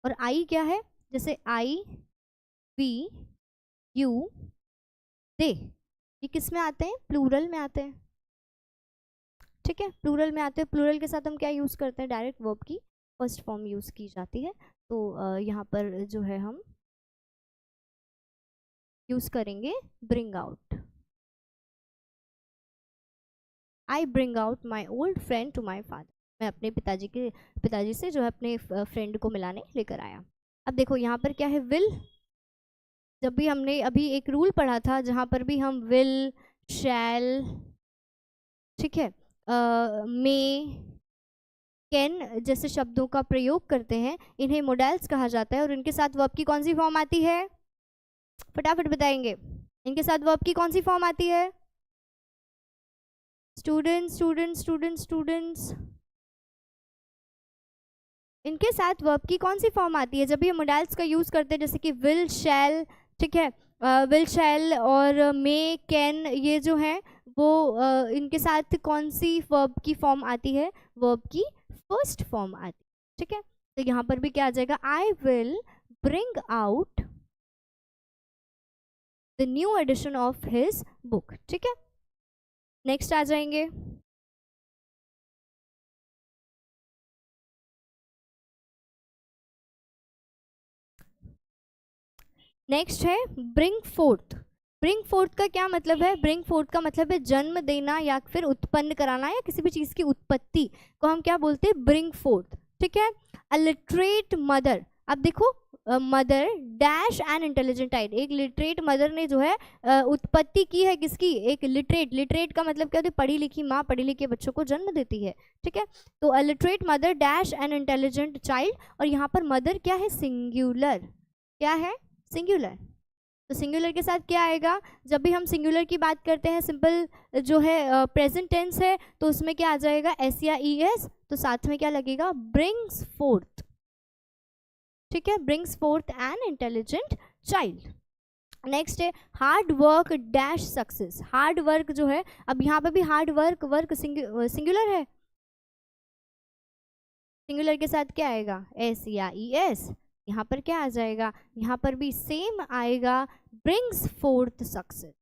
और आई क्या है, जैसे आई वी यू दे, ये किस में आते हैं, प्लूरल में आते हैं, ठीक है। प्लूरल में आते हैं, प्लूरल के साथ हम क्या यूज करते हैं, डायरेक्ट वर्ब की फर्स्ट फॉर्म यूज की जाती है, तो यहाँ पर जो है हम यूज करेंगे bring out, I bring out my old friend to my father, मैं अपने पिताजी से जो है अपने फ्रेंड को मिलाने लेकर आया। अब देखो यहाँ पर क्या है, विल, जब भी हमने अभी एक रूल पढ़ा था जहाँ पर भी हम विल, शैल, ठीक है, मे, कैन जैसे शब्दों का प्रयोग करते हैं, इन्हें मोडेल्स कहा जाता है, और इनके साथ वर्ब की कौन सी फॉर्म आती है, फटाफट बताएंगे, इनके साथ वर्ब की कौन सी फॉर्म आती है, स्टूडेंट्स स्टूडेंट्स स्टूडेंट्स स्टूडेंट्स, इनके साथ वर्ब की कौन सी फॉर्म आती है जब ये मोडेल्स का यूज करते हैं, जैसे कि विल, शैल, ठीक है, विल, शैल और मे, कैन, ये जो है वो इनके साथ कौन सी वर्ब की फॉर्म आती है, वर्ब की फर्स्ट फॉर्म आती है, ठीक है। तो यहाँ पर भी क्या आ जाएगा, I will bring out the new edition of his book, ठीक है। नेक्स्ट आ जाएंगे, नेक्स्ट है ब्रिंग फोर्थ। ब्रिंग फोर्थ का क्या मतलब है, ब्रिंग फोर्थ का मतलब है जन्म देना या फिर उत्पन्न कराना, या किसी भी चीज की उत्पत्ति को हम क्या बोलते हैं, ब्रिंग फोर्थ, ठीक है। अ लिटरेट मदर, अब देखो mother dash an intelligent child, एक लिटरेट मदर ने जो है उत्पत्ति की है किसकी, एक लिटरेट, लिटरेट का मतलब क्या होता है, पढ़ी लिखी माँ पढ़ी लिखे बच्चों को जन्म देती है, ठीक है। तो a literate mother dash an intelligent child, और यहाँ पर मदर क्या है, सिंगुलर, क्या है, सिंगुलर, तो सिंगुलर के साथ क्या आएगा, जब भी हम सिंगुलर की बात करते हैं, सिंपल जो है प्रेजेंट टेंस है, तो उसमें क्या आ जाएगा, एस या ई एस, तो साथ में क्या लगेगा, ब्रिंग्स फोर्थ, ठीक है, brings forth an intelligent child. Next है hard work dash success, hard work जो है, अब यहाँ पे भी हार्ड वर्क, वर्क सिंगुलर है, सिंगुलर के साथ क्या आएगा, एस या ई एस, यहाँ पर क्या आ जाएगा, यहाँ पर भी सेम आएगा, brings forth success.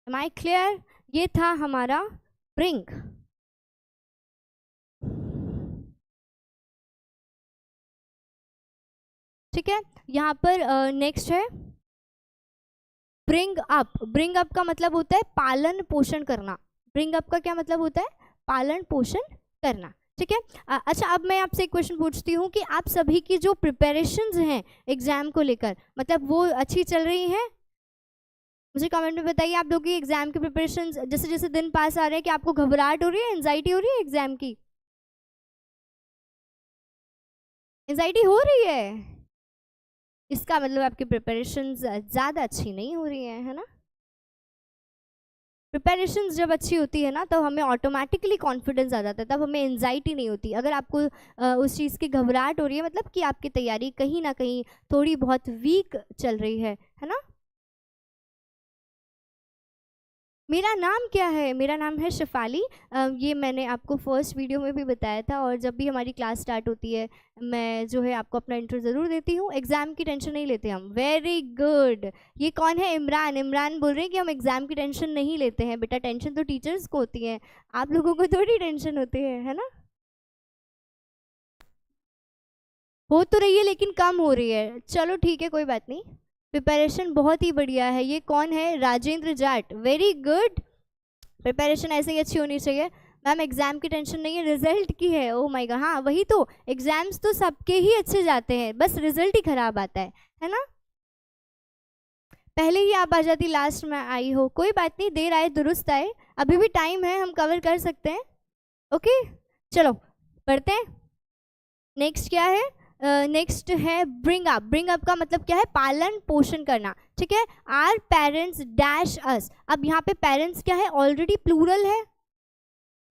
Am I clear, ये था हमारा ब्रिंग। ठीक है, यहाँ पर नेक्स्ट है ब्रिंग अप। ब्रिंग अप का मतलब होता है पालन पोषण करना, ब्रिंग अप का क्या मतलब होता है, पालन पोषण करना, ठीक है। अच्छा, अब मैं आपसे एक क्वेश्चन पूछती हूँ कि आप सभी की जो प्रिपरेशंस हैं एग्जाम को लेकर, मतलब वो अच्छी चल रही हैं, मुझे कमेंट में बताइए। आप लोगों की एग्जाम की प्रिपरेशंस जैसे जैसे दिन पास आ रहे हैं, कि आपको घबराहट हो रही है, एंजाइटी हो रही है एग्जाम की, एंजाइटी हो रही है, इसका मतलब आपकी प्रिपरेशंस ज़्यादा अच्छी नहीं हो रही है ना। प्रिपरेशन जब अच्छी होती है ना, तब हमें ऑटोमेटिकली कॉन्फिडेंस आ जाता है, तब हमें एंजाइटी नहीं होती। अगर आपको उस चीज़ की घबराहट हो रही है, मतलब कि आपकी तैयारी कहीं ना कहीं थोड़ी बहुत वीक चल रही है ना। मेरा नाम क्या है? मेरा नाम है शेफाली। ये मैंने आपको फर्स्ट वीडियो में भी बताया था, और जब भी हमारी क्लास स्टार्ट होती है मैं जो है आपको अपना इंट्रो ज़रूर देती हूँ। एग्ज़ाम की टेंशन नहीं लेते हम। Very good. ये कौन है? इमरान। इमरान बोल रहे हैं कि हम एग्ज़ाम की टेंशन नहीं लेते हैं। बेटा टेंशन तो टीचर्स को होती है, आप लोगों को थोड़ी टेंशन होती है ना। हो तो रही है लेकिन कम हो रही है। चलो ठीक है, कोई बात नहीं। प्रिपरेशन बहुत ही बढ़िया है। ये कौन है? Rajendra Jat. Very good. Preparation ऐसे ही अच्छी होनी चाहिए। मैम एग्जाम की टेंशन नहीं है, रिजल्ट की है। ओ माय गॉड, हाँ वही तो, एग्जाम्स तो सबके ही अच्छे जाते हैं, बस रिजल्ट ही खराब आता है ना। पहले ही आप आ जाती, लास्ट में आई हो। कोई बात नहीं, देर आए दुरुस्त आए, अभी भी टाइम है, हम कवर कर सकते हैं। ओके चलो पढ़ते हैं। नेक्स्ट क्या है? नेक्स्ट है ब्रिंग अप। ब्रिंग अप का मतलब क्या है? पालन पोषण करना। ठीक है। आर पेरेंट्स डैश अस। अब यहाँ पे पेरेंट्स क्या है? ऑलरेडी प्लूरल है,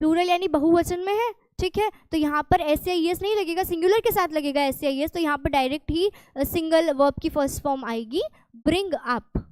प्लूरल यानी बहुवचन में है। ठीक है, तो यहाँ पर SAES नहीं लगेगा, सिंगुलर के साथ लगेगा SAES, तो यहाँ पर डायरेक्ट ही सिंगल वर्ब की फर्स्ट फॉर्म आएगी, ब्रिंग अप।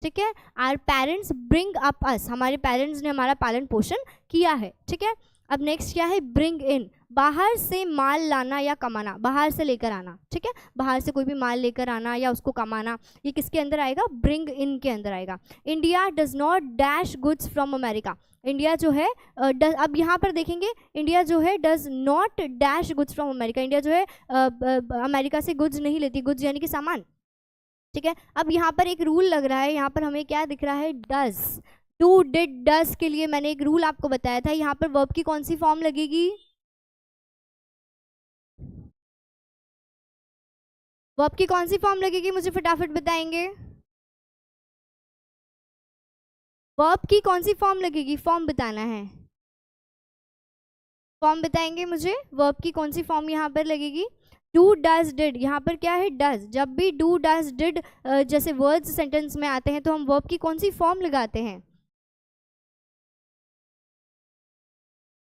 ठीक है, आर पेरेंट्स ब्रिंग अप अस, हमारे पेरेंट्स ने हमारा पालन पोषण किया है। ठीक है, अब नेक्स्ट क्या है? ब्रिंग इन, बाहर से माल लाना या कमाना, बाहर से लेकर आना। ठीक है, बाहर से कोई भी माल लेकर आना या उसको कमाना, ये किसके अंदर आएगा? ब्रिंग इन के अंदर आएगा। India does not dash goods from America. India जो है अब यहाँ पर देखेंगे, इंडिया जो है does not dash goods from America, India जो है अमेरिका से गुड्स नहीं लेती, गुड्स यानी कि सामान। ठीक है, अब यहाँ पर एक रूल लग रहा है, यहाँ पर हमें क्या दिख रहा है? डज। डू डिड डज के लिए मैंने एक रूल आपको बताया था, यहाँ पर वर्ब की कौन सी फॉर्म लगेगी? वर्ब की कौन सी फॉर्म लगेगी, मुझे फटाफट बताएंगे। वर्ब की कौन सी फॉर्म लगेगी? फॉर्म बताना है, फॉर्म बताएंगे मुझे। वर्ब की कौन सी फॉर्म यहाँ पर लगेगी? डू डज डिड, यहाँ पर क्या है? डज। जब भी डू डज डिड जैसे वर्ड्स सेंटेंस में आते हैं तो हम वर्ब की कौन सी फॉर्म लगाते हैं?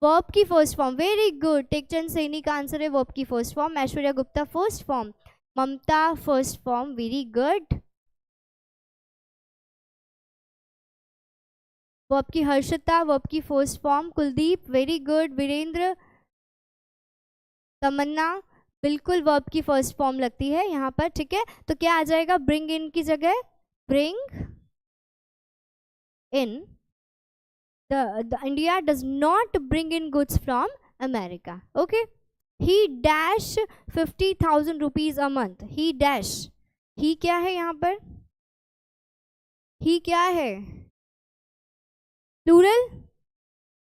वर्ब की first form. Very good, Tekchand Saini का आंसर है वर्ब की first form. Aishwarya Gupta first form, Mamta first form. Very good. Verb की हर्षिता, वर्ब की first form. Kuldeep very good. Virendra, Tamanna, बिल्कुल वर्ब की फर्स्ट फॉर्म लगती है यहाँ पर। ठीक है, तो क्या आ जाएगा ब्रिंग इन की जगह? Bring in. The India does not bring in goods from America. Okay. He dash 50,000 rupees a month. He dash. He क्या है यहाँ पर? He क्या है? प्लूरल।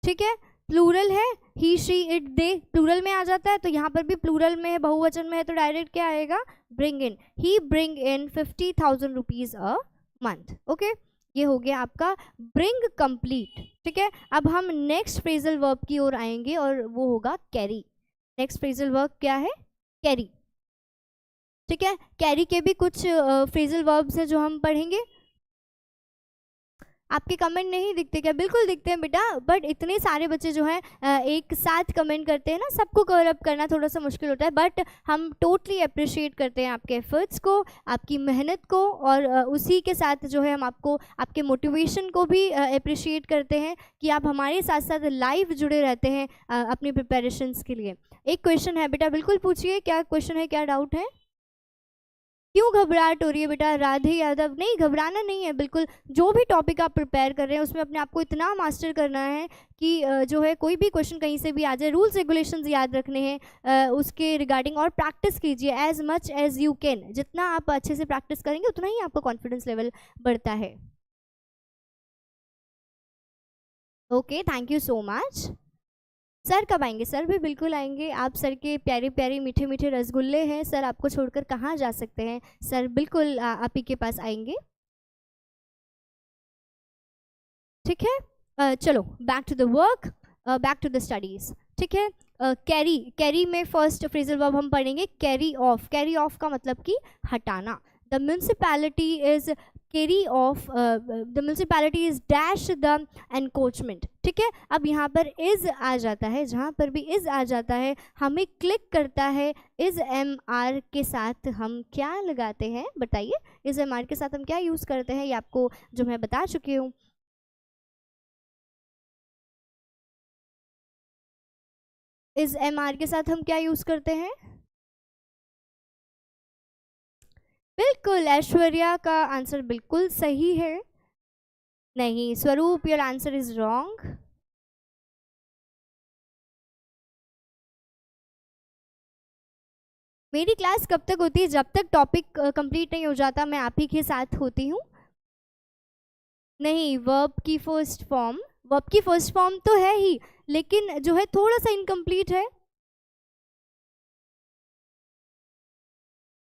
ठीक है, प्लूरल है। ही शी इट दे प्लूरल में आ जाता है, तो यहाँ पर भी प्लूरल में है, बहुवचन में है, तो डायरेक्ट क्या आएगा? Bring in. He bring in 50,000 rupees a month. Okay, ये हो गया आपका ब्रिंग कंप्लीट। ठीक है, अब हम नेक्स्ट फ्रेजल वर्ब की ओर आएंगे और वो होगा कैरी। नेक्स्ट फ्रेजल वर्ब क्या है? कैरी। ठीक है, कैरी के भी कुछ फ्रेजल वर्ब्स हैं जो हम पढ़ेंगे। आपके कमेंट नहीं दिखते क्या? बिल्कुल दिखते हैं बेटा, बट इतने सारे बच्चे जो हैं एक साथ कमेंट करते हैं ना, सबको कवर अप करना थोड़ा सा मुश्किल होता है, बट हम टोटली अप्रिशिएट करते हैं आपके एफर्ट्स को, आपकी मेहनत को, और उसी के साथ जो है हम आपको आपके मोटिवेशन को भी अप्रिशिएट करते हैं कि आप हमारे साथ साथ लाइव जुड़े रहते हैं अपनी प्रिपरेशंस के लिए। एक क्वेश्चन है बेटा, बिल्कुल पूछिए, क्या क्वेश्चन है, क्या डाउट है? क्यों घबराहट हो रही है बेटा? राधे यादव, नहीं घबराना नहीं है, बिल्कुल जो भी टॉपिक आप प्रिपेयर कर रहे हैं उसमें अपने आप को इतना मास्टर करना है कि जो है कोई भी क्वेश्चन कहीं से भी आ जाए, रूल्स रेगुलेशंस याद रखने हैं उसके रिगार्डिंग, और प्रैक्टिस कीजिए as much as you can. जितना आप अच्छे से प्रैक्टिस करेंगे उतना ही आपका कॉन्फिडेंस लेवल बढ़ता है। Okay, thank you so much. Sir कब आएंगे? सर भी बिल्कुल आएंगे, आप सर के प्यारे प्यारे मीठे मीठे रसगुल्ले हैं, सर आपको छोड़कर कहाँ जा सकते हैं, सर बिल्कुल आप ही के पास आएंगे। ठीक है, चलो back to the work, back to the studies. ठीक है, कैरी, कैरी में फर्स्ट फ्रेजल वर्ब हम पढ़ेंगे कैरी ऑफ। कैरी ऑफ का मतलब कि हटाना। The municipality is carry off the municipality is dash the encroachment. ठीक है, अब यहाँ पर इज आ जाता है, जहाँ पर भी इज आ जाता है हमें क्लिक करता है इज एम आर के साथ हम क्या लगाते हैं, बताइए इज एम आर के साथ हम क्या यूज़ करते हैं, ये आपको जो मैं बता चुकी हूँ। इज एम आर के साथ हम क्या यूज़ करते हैं? बिल्कुल, ऐश्वर्या का आंसर बिल्कुल सही है। नहीं स्वरूप, योर आंसर इज रॉन्ग। मेरी क्लास कब तक होती है? जब तक टॉपिक कंप्लीट नहीं हो जाता मैं आप ही के साथ होती हूँ। नहीं, वर्ब की फर्स्ट फॉर्म, वर्ब की फर्स्ट फॉर्म तो है ही, लेकिन जो है थोड़ा सा इनकम्प्लीट है,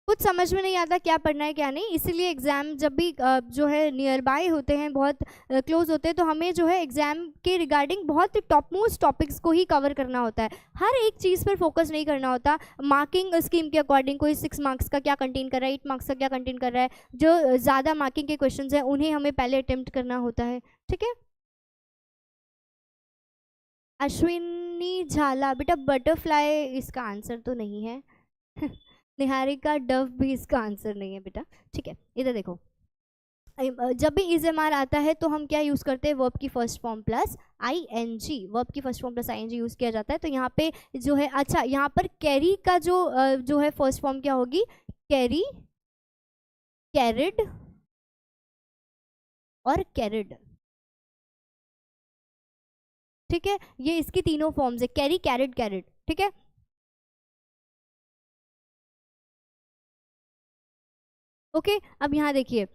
कुछ समझ में नहीं आता क्या पढ़ना है क्या नहीं। इसीलिए एग्ज़ाम जब भी जो है नियर बाय होते हैं, बहुत क्लोज होते हैं, तो हमें जो है एग्ज़ाम के रिगार्डिंग बहुत टॉप मोस्ट टॉपिक्स को ही कवर करना होता है, हर एक चीज़ पर फोकस नहीं करना होता। मार्किंग स्कीम के अकॉर्डिंग कोई 6 मार्क्स का क्या कंटेन कर रहा है, 8 मार्क्स का क्या कंटेन कर रहा है, जो ज़्यादा मार्किंग के क्वेश्चन हैं उन्हें हमें पहले अटेम्प्ट करना होता है। ठीक है, अश्विनी झाला, बेटा बटरफ्लाई इसका आंसर तो नहीं है निहारिका डव भी इसका आंसर नहीं है बेटा। ठीक है, इधर देखो, जब भी इज एम आर आता है तो हम क्या यूज़ करते हैं? वर्ब की first form plus I N G, verb की first form plus I N G use किया जाता है। तो यहाँ पे जो है, अच्छा यहाँ पर कैरी का जो है फर्स्ट फॉर्म क्या होगी? कैरी, कैरिड और कैरिड। ठीक है, ये इसकी तीनों फॉर्म्स है, कैरी, कैरिड, कैरिड। ठीक है, ओके अब यहाँ देखिए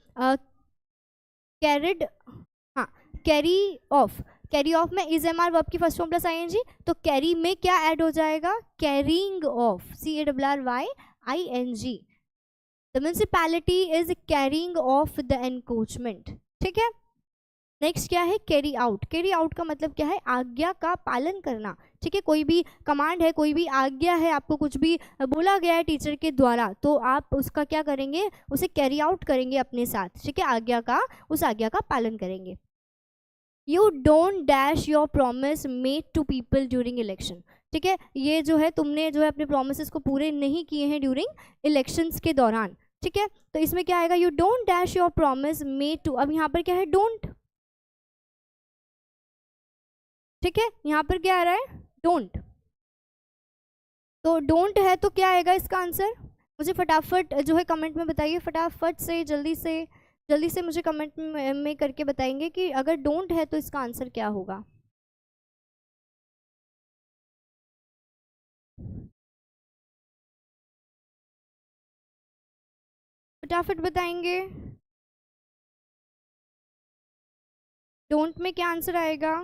कैरिड, हाँ कैरी ऑफ, कैरी ऑफ में इज एम आर वर्ब की first form plus I N G, तो कैरी में क्या ऐड हो जाएगा? Carrying off, CARRYING, the municipality is carrying off the encroachment. ठीक है, नेक्स्ट क्या है? कैरी आउट, कैरी आउट का मतलब क्या है? आज्ञा का पालन करना। ठीक है, कोई भी कमांड है, कोई भी आज्ञा है, आपको कुछ भी बोला गया है टीचर के द्वारा, तो आप उसका क्या करेंगे? उसे कैरी आउट करेंगे अपने साथ। ठीक है, आज्ञा का, उस आज्ञा का पालन करेंगे। You don't dash your promise made to people during election. ठीक है, ये जो है तुमने जो है अपने प्रोमिस को पूरे नहीं किए हैं ड्यूरिंग इलेक्शंस के दौरान। ठीक है, तो इसमें क्या आएगा? You don't dash your promise made to, अब यहाँ पर क्या है? डोंट। ठीक है, यहाँ पर क्या आ रहा है? डोंट, तो डोंट है तो क्या आएगा इसका आंसर? मुझे फटाफट जो है कमेंट में बताइए, फटाफट से जल्दी से मुझे कमेंट में करके बताएंगे कि अगर डोंट है तो इसका आंसर क्या होगा। फटाफट बताएंगे, डोंट में क्या आंसर आएगा?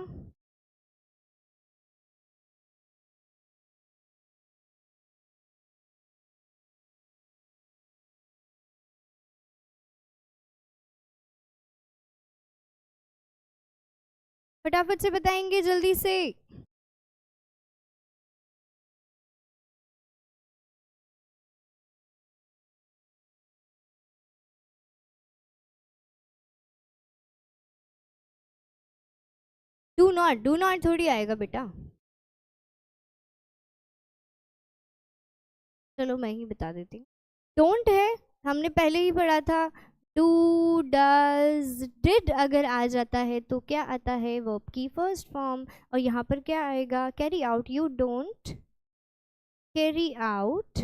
फटाफट से बताएंगे जल्दी से। डू नॉट थोड़ी आएगा बेटा, चलो मैं ही बता देती हूँ। डोंट है, हमने पहले ही पढ़ा था। डू, डज, डिड अगर आ जाता है तो क्या आता है? वर्ब की फर्स्ट फॉर्म, और यहाँ पर क्या आएगा? Carry out, you don't carry out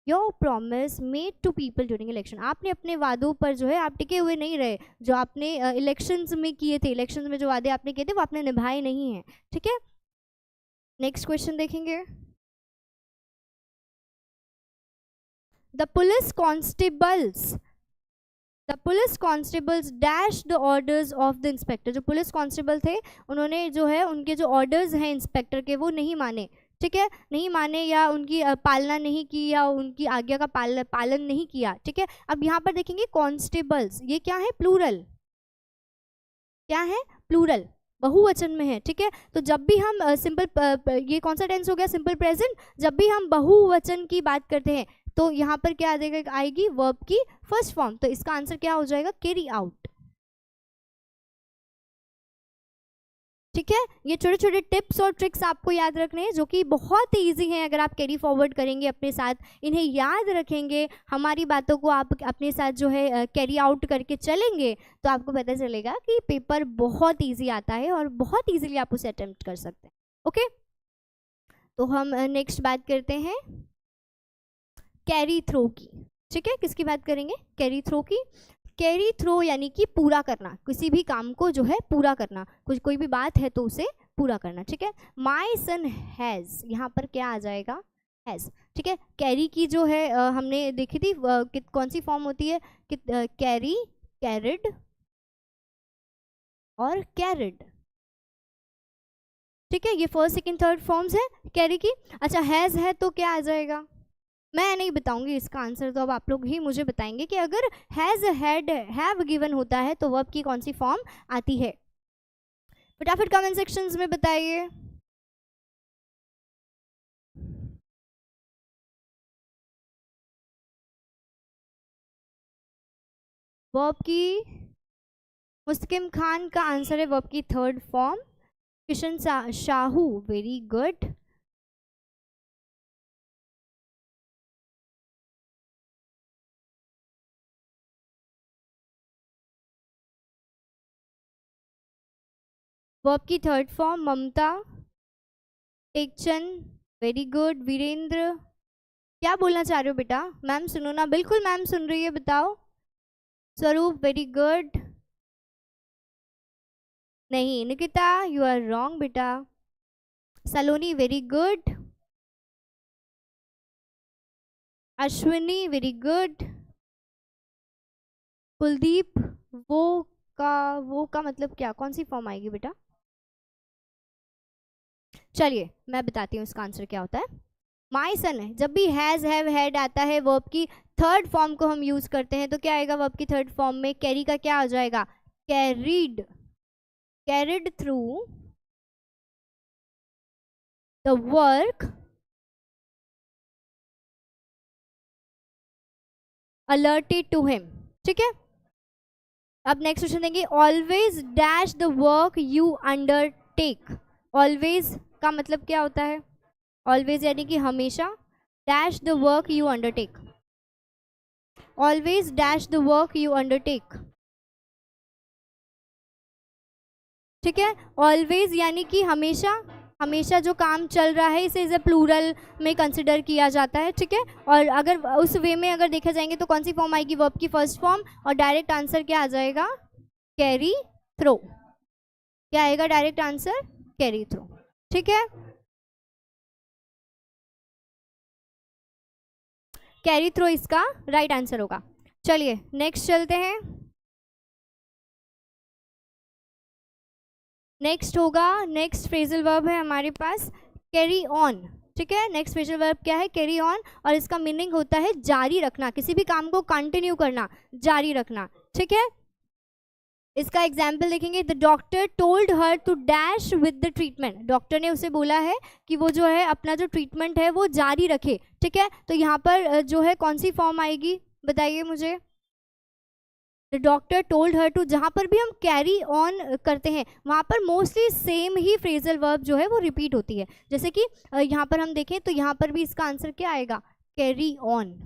your promise made to people during election. आपने अपने वादों पर जो है आप टिके हुए नहीं रहे, जो आपने इलेक्शंस में किए थे, इलेक्शंस में जो वादे आपने किए थे वो आपने निभाए नहीं हैं। ठीक है, नेक्स्ट क्वेश्चन देखेंगे। The police constables dash the orders of the inspector. जो पुलिस कांस्टेबल थे उन्होंने जो है उनके जो ऑर्डर्स हैं इंस्पेक्टर के वो नहीं माने। ठीक है, नहीं माने या उनकी पालना नहीं की या उनकी आज्ञा का पालन नहीं किया। ठीक है, अब यहाँ पर देखेंगे कॉन्स्टेबल्स, ये क्या है? प्लूरल, क्या है? प्लूरल, बहुवचन में है। ठीक है, तो जब भी हम सिंपल ये कौन सा टेंस हो गया? Simple present. जब भी हम बहुवचन की बात करते हैं तो यहाँ पर क्या आ जाएगा, आएगी वर्ब की फर्स्ट फॉर्म, तो इसका आंसर क्या हो जाएगा, कैरी आउट। ठीक है, ये छोटे छोटे टिप्स और ट्रिक्स आपको याद रखने हैं जो कि बहुत इजी हैं। अगर आप कैरी फॉरवर्ड करेंगे अपने साथ, इन्हें याद रखेंगे, हमारी बातों को आप अपने साथ जो है कैरी आउट करके चलेंगे, तो आपको पता चलेगा कि पेपर बहुत इजी आता है और बहुत इजीली आप उसे अटेम्प्ट कर सकते हैं। ओके, तो हम नेक्स्ट बात करते हैं कैरी थ्रो की। ठीक है, किसकी बात करेंगे, कैरी थ्रो की। कैरी थ्रो यानी कि पूरा करना, किसी भी काम को जो है पूरा करना, कुछ कोई भी बात है तो उसे पूरा करना। ठीक है, माई सन हैज़, यहाँ पर क्या आ जाएगा, हैज़। ठीक है, कैरी की जो है हमने देखी थी कौन सी फॉर्म होती है, कैरी, कैरिड और कैरिड। ठीक है, ये फर्स्ट सेकंड थर्ड फॉर्म्स है कैरी की। अच्छा, हैज़ है तो क्या आ जाएगा, मैं नहीं बताऊंगी इसका आंसर, तो अब आप लोग ही मुझे बताएंगे कि अगर हैज, हैड, हैव गिवन होता है तो वर्ब की कौन सी फॉर्म आती है। फटाफट कमेंट सेक्शंस में बताइए। वर्ब की, मुस्किम खान का आंसर है वर्ब की third form. Kishan Shahu, very good. Verb की थर्ड फॉर्म ममता, टेकचंद, वेरी गुड। वीरेंद्र, क्या बोलना चाह रहे हो बेटा, मैम सुनो ना, बिल्कुल मैम सुन रही है, बताओ। स्वरूप, वेरी गुड। नहीं निकिता, यू आर रॉन्ग बेटा। Saloni, very good. Ashwini, very good. Kuldeep, वो का मतलब क्या, कौन सी फॉर्म आएगी बेटा, चलिए मैं बताती हूँ इसका आंसर क्या होता है। माई सन है, जब भी हैज, हैव, हैड आता है वर्ब की थर्ड फॉर्म को हम यूज करते हैं, तो क्या आएगा वर्ब की थर्ड फॉर्म में, कैरी का क्या आ जाएगा, carried, carried through the work alerted to him. ठीक है, अब नेक्स्ट क्वेश्चन देंगे, always dash the work you undertake. Always का मतलब क्या होता है, ऑलवेज यानी कि हमेशा, dash the work you undertake, always dash the work you undertake. ठीक है, ऑलवेज यानी कि हमेशा, हमेशा जो काम चल रहा है इसे इज ए प्लूरल में कंसिडर किया जाता है। ठीक है, और अगर उस वे में अगर देखा जाएंगे तो कौन सी फॉर्म आएगी, वर्ब की फर्स्ट फॉर्म, और डायरेक्ट आंसर क्या आ जाएगा, कैरी थ्रो। क्या आएगा डायरेक्ट आंसर, कैरी थ्रो। ठीक है, कैरी थ्रो इसका राइट आंसर होगा। चलिए नेक्स्ट चलते हैं, नेक्स्ट होगा, नेक्स्ट फ्रेजल वर्ब है हमारे पास कैरी ऑन। ठीक है, नेक्स्ट फ्रेजल वर्ब क्या है, कैरी ऑन, और इसका मीनिंग होता है जारी रखना, किसी भी काम को कंटिन्यू करना, जारी रखना। ठीक है, इसका एग्जाम्पल देखेंगे, the doctor told her to dash with the treatment. Doctor ने उसे बोला है कि वो जो है अपना जो ट्रीटमेंट है वो जारी रखे। ठीक है, तो यहाँ पर जो है कौन सी फॉर्म आएगी बताइए मुझे, the doctor told her to, जहाँ पर भी हम कैरी ऑन करते हैं वहाँ पर मोस्टली सेम ही फ्रेजल वर्ब जो है वो रिपीट होती है। जैसे कि यहाँ पर हम देखें तो यहाँ पर भी इसका आंसर क्या आएगा, कैरी ऑन।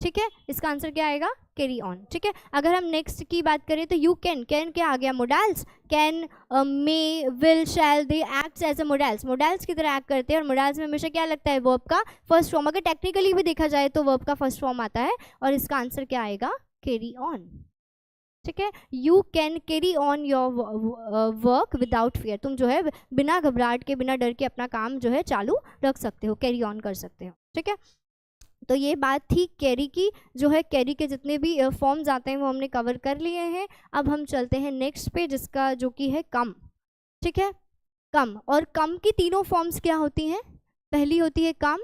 ठीक है, इसका आंसर क्या आएगा, कैरी ऑन। ठीक है, अगर हम नेक्स्ट की बात करें तो यू कैन, कैन क्या आ गया, modals, can, may, will, shall, they acts as a modals, modals की तरह एक्ट करते हैं, और मोडाल्स में हमेशा क्या लगता है, वर्ब का फर्स्ट फॉर्म। अगर टेक्निकली भी देखा जाए तो वर्ब का फर्स्ट फॉर्म आता है, और इसका आंसर क्या आएगा, कैरी ऑन। ठीक है, you can carry on your work without fear, तुम जो है बिना घबराहट के, बिना डर के अपना काम जो है चालू रख सकते हो, कैरी ऑन कर सकते हो। ठीक है, तो ये बात थी कैरी की, जो है कैरी के जितने भी फॉर्म्स आते हैं वो हमने कवर कर लिए हैं। अब हम चलते हैं नेक्स्ट पे, जिसका जो कि है कम। ठीक है, कम, और कम की तीनों फॉर्म्स क्या होती हैं, पहली होती है कम,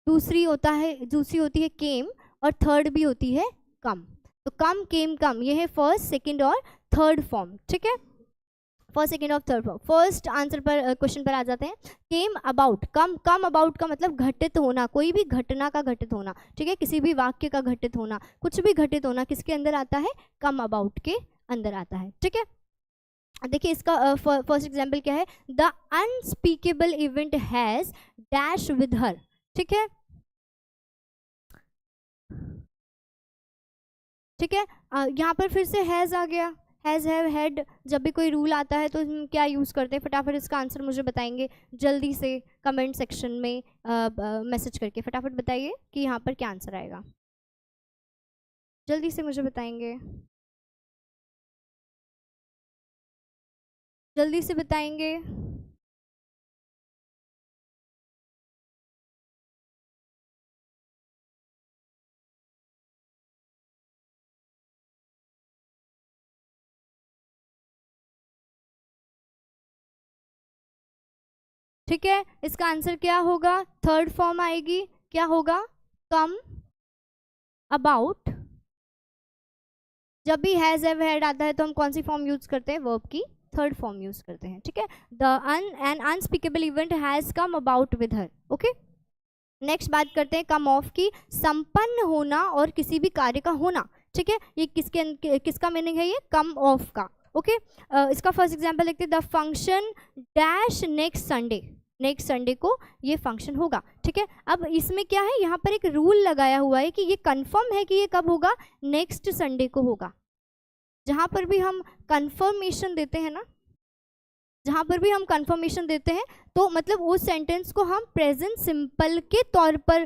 दूसरी होती है केम, और थर्ड भी होती है कम। तो कम, केम, कम, ये है फर्स्ट, सेकंड और थर्ड फॉर्म। ठीक है, फर्स्ट सेकेंड और थर्ड फर्स्ट आंसर पर क्वेश्चन पर आ जाते हैं। केम अबाउट, कम अबाउट का मतलब घटित होना, कोई भी घटना का घटित होना, ठीक है, किसी भी वाक्य का घटित होना, कुछ भी घटित होना किसके अंदर आता है, कम अबाउट के अंदर आता है, ठीक है। देखिए इसका फर्स्ट एग्जाम्पल क्या है, the unspeakable event has dash with her, ठीक है, ठीक है। यहाँ पर फिर से हैज़ आ गया, हैज़, हैव, हैड, जब भी कोई रूल आता है तो हम क्या यूज़ करते हैं, फटाफट इसका आंसर मुझे बताएंगे जल्दी से कमेंट सेक्शन में मैसेज करके, फटाफट बताइए कि यहाँ पर क्या आंसर आएगा, जल्दी से मुझे बताएंगे, जल्दी से बताएंगे। ठीक है, इसका आंसर क्या होगा, थर्ड फॉर्म आएगी, क्या होगा, कम अबाउट। जब भी हैज, हैव, हैड आता है तो हम कौन सी फॉर्म यूज करते हैं, वर्ब की थर्ड फॉर्म यूज करते हैं, ठीक है। The an unspeakable event has come about with her, okay. Next बात करते हैं कम ऑफ की, संपन्न होना और किसी भी कार्य का होना, ठीक है। ये किसका मीनिंग है, ये कम ऑफ का, ओके। इसका फर्स्ट एग्जांपल देखते हैं, the function dash next Sunday, next Sunday को ये फंक्शन होगा, ठीक है। अब इसमें क्या है, यहाँ पर एक रूल लगाया हुआ है कि ये कंफर्म है कि ये कब होगा, नेक्स्ट संडे को होगा। जहाँ पर भी हम कंफर्मेशन देते हैं ना, जहाँ पर भी हम कंफर्मेशन देते हैं तो मतलब उस सेंटेंस को हम प्रेजेंट सिंपल के तौर पर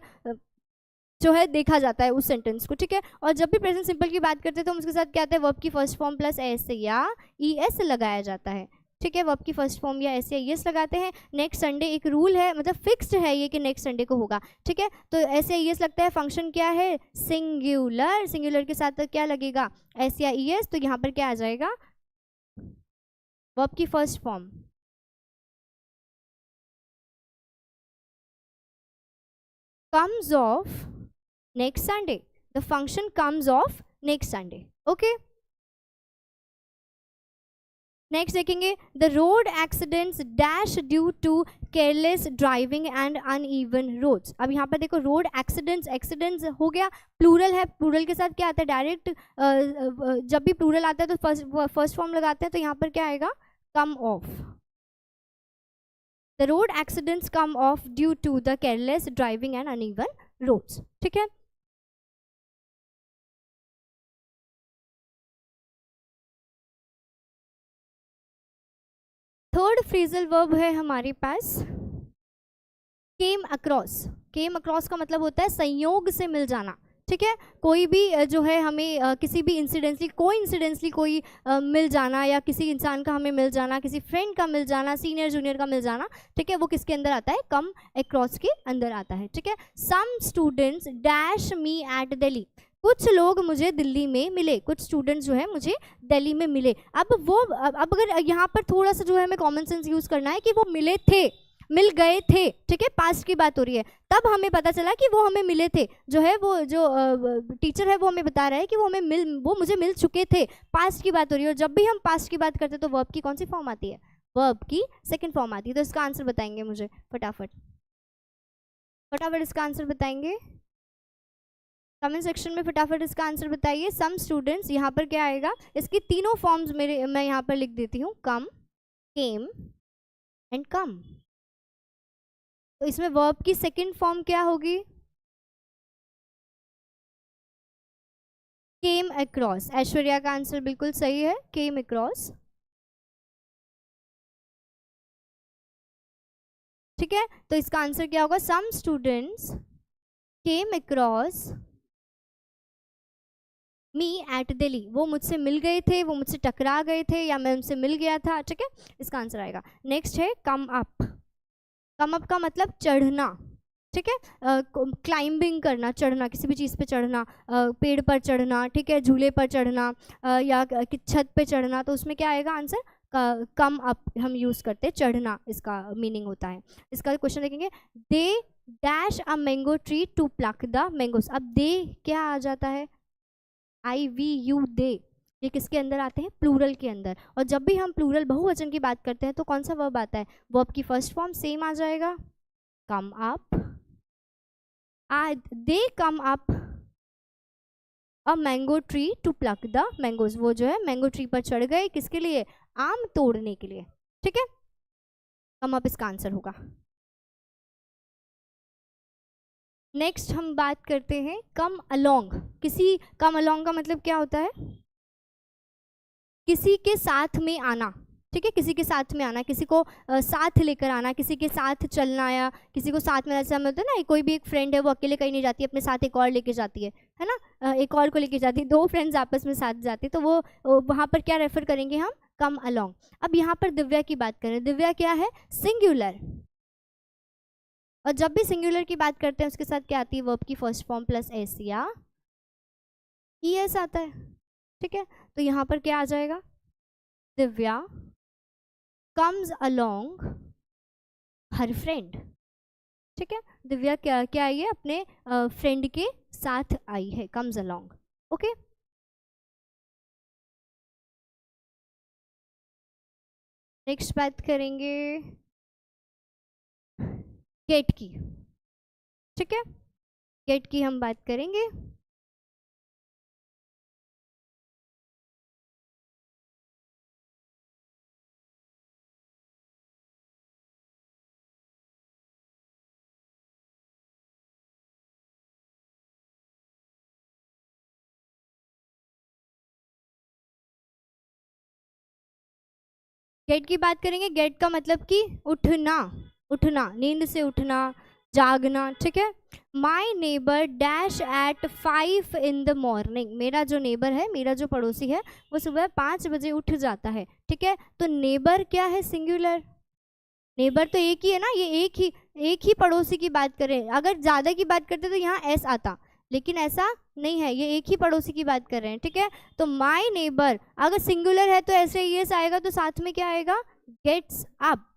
जो है देखा जाता है उस सेंटेंस को, ठीक है। और जब भी प्रेजेंट सिंपल की बात करते हैं तो हम उसके साथ क्या आता है, वर्ब की फर्स्ट फॉर्म प्लस एस या ई एस लगाया जाता है, ठीक है। वर्ब की फर्स्ट फॉर्म या एस या ई एस लगाते हैं। नेक्स्ट संडे एक रूल है, मतलब फिक्स्ड है ये कि नेक्स्ट संडे को होगा, ठीक है। तो एस या ई एस लगता है, फंक्शन क्या है, सिंगुलर, सिंगुलर के साथ क्या लगेगा, एस या ई एस, तो यहाँ पर क्या आ जाएगा, वर्ब की first form comes off next Sunday, the function comes off next Sunday, okay। Next देखेंगे, the road accidents dash due to careless driving and uneven roads. अब यहाँ पर देखो रोड एक्सीडेंट्स, एक्सीडेंट्स हो गया, प्लूरल है, प्लूरल के साथ क्या आता है, डायरेक्ट जब भी प्लूरल आता है तो फर्स्ट फॉर्म लगाते हैं, तो यहाँ पर क्या आएगा, come off. The road accidents come off due to the careless driving and uneven roads, ठीक है। थर्ड फ्रेजल वर्ब है हमारे पास केम अक्रॉस। केम अक्रॉस का मतलब होता है संयोग से मिल जाना, ठीक है। कोई भी जो है हमें किसी भी इंसिडेंटली कोइंसिडेंटली कोई मिल जाना, या किसी इंसान का हमें मिल जाना, किसी फ्रेंड का मिल जाना, सीनियर जूनियर का मिल जाना, ठीक है, वो किसके अंदर आता है, कम अक्रॉस के अंदर आता है, ठीक है। Some students dash me at Delhi, कुछ लोग मुझे दिल्ली में मिले, कुछ स्टूडेंट्स जो है मुझे दिल्ली में मिले। अब अगर यहाँ पर थोड़ा सा जो है हमें कॉमन सेंस यूज करना है कि वो मिले थे, मिल गए थे, ठीक है, पास्ट की बात हो रही है, तब हमें पता चला कि वो हमें मिले थे, जो है वो जो टीचर है वो हमें बता रहा है कि वो मुझे मिल चुके थे, पास्ट की बात हो रही है। और जब भी हम पास्ट की बात करते हैं तो वर्ब की कौन सी फॉर्म आती है, वर्ब की सेकंड फॉर्म आती है। तो इसका आंसर बताएंगे मुझे फटाफट, फटाफट इसका आंसर बताएंगे कमेंट सेक्शन में, फटाफट इसका आंसर बताइए। सम स्टूडेंट्स, यहाँ पर क्या आएगा, इसकी तीनों फॉर्म्स मैं यहाँ पर लिख देती हूँ, कम, केम एंड कम। तो इसमें वर्ब की सेकंड फॉर्म क्या होगी, केम अक्रॉस। ऐश्वर्या का आंसर बिल्कुल सही है, केम अक्रॉस, ठीक है। तो इसका आंसर क्या होगा, some students came across me at Delhi, वो मुझसे मिल गए थे, वो मुझसे टकरा गए थे, या मैं उनसे मिल गया था, ठीक है, इसका आंसर आएगा। नेक्स्ट है कम अप। कम अप का मतलब चढ़ना, ठीक है, क्लाइंबिंग करना, चढ़ना, किसी भी चीज़ पे चढ़ना, पेड़ पर चढ़ना, ठीक है, झूले पर चढ़ना, या छत पे चढ़ना, तो उसमें क्या आएगा आंसर, कम अप हम यूज़ करते हैं, चढ़ना इसका मीनिंग होता है। इसका क्वेश्चन देखेंगे, they dash a mango tree to pluck the mangoes. अब दे क्या आ जाता है, आई वी यू दे, ये किसके अंदर आते हैं? प्लूरल के अंदर। और जब भी हम प्लूरल बहुवचन की बात करते हैं तो कौन सा वर्ब आता है? वर्ब की फर्स्ट फॉर्म सेम आ जाएगा, come up. They come up a mango tree to pluck the mangoes. वो जो है मैंगो ट्री पर चढ़ गए, किसके लिए? आम तोड़ने के लिए। ठीक है, कम अप इसका आंसर होगा। नेक्स्ट हम बात करते हैं कम अलोंग। कम अलोंग का मतलब क्या होता है? किसी के साथ में आना। ठीक है, किसी के साथ में आना, किसी को साथ लेकर आना, किसी के साथ चलना, या किसी को साथ में ऐसा होता है ना, कोई भी एक फ्रेंड है वो अकेले कहीं नहीं जाती, अपने साथ एक और लेके जाती है ना, एक और को लेके जाती है, दो फ्रेंड्स आपस में साथ जाती है, तो वो वहाँ पर क्या रेफर करेंगे हम? Come along. अब यहाँ पर दिव्या की बात करें, दिव्या क्या है? सिंगुलर। और जब भी सिंगुलर की बात करते हैं उसके साथ क्या आती है? वर्ब की फर्स्ट फॉर्म प्लस एस या ईएस आता है। ठीक है, तो यहाँ पर क्या आ जाएगा? दिव्या कम्स अलोंग हर फ्रेंड। ठीक है, दिव्या क्या आई है? अपने फ्रेंड के साथ आई है, कम्स अलोंग। ओके, नेक्स्ट बात करेंगे गेट की। ठीक है, गेट की हम बात करेंगे। गेट की बात करेंगे। गेट का मतलब कि उठना, उठना, नींद से उठना, जागना। ठीक है, my neighbour dash at 5 in the morning। मेरा जो नेबर है, मेरा जो पड़ोसी है, वो सुबह 5 बजे उठ जाता है। ठीक है, तो नेबर क्या है? सिंगुलर। नेबर तो एक ही है ना, ये एक ही पड़ोसी की बात करें। अगर ज़्यादा की बात करते तो यहाँ एस आता, लेकिन ऐसा नहीं है, ये एक ही पड़ोसी की बात कर रहे हैं। ठीक है, तो माई नेबर अगर सिंगुलर है तो ऐसे यस आएगा, तो साथ में क्या आएगा? Gets up.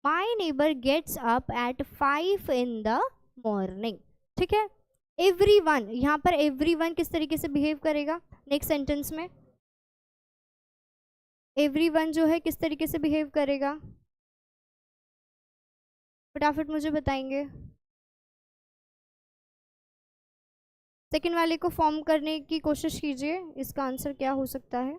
My neighbour gets up at 5 in the morning। ठीक है, एवरीवन, यहाँ पर एवरीवन किस तरीके से बिहेव करेगा नेक्स्ट सेंटेंस में? एवरीवन जो है किस तरीके से बिहेव करेगा? फटाफट मुझे बताएंगे। सेकंड वाले को फॉर्म करने की कोशिश कीजिए, इसका आंसर क्या हो सकता है?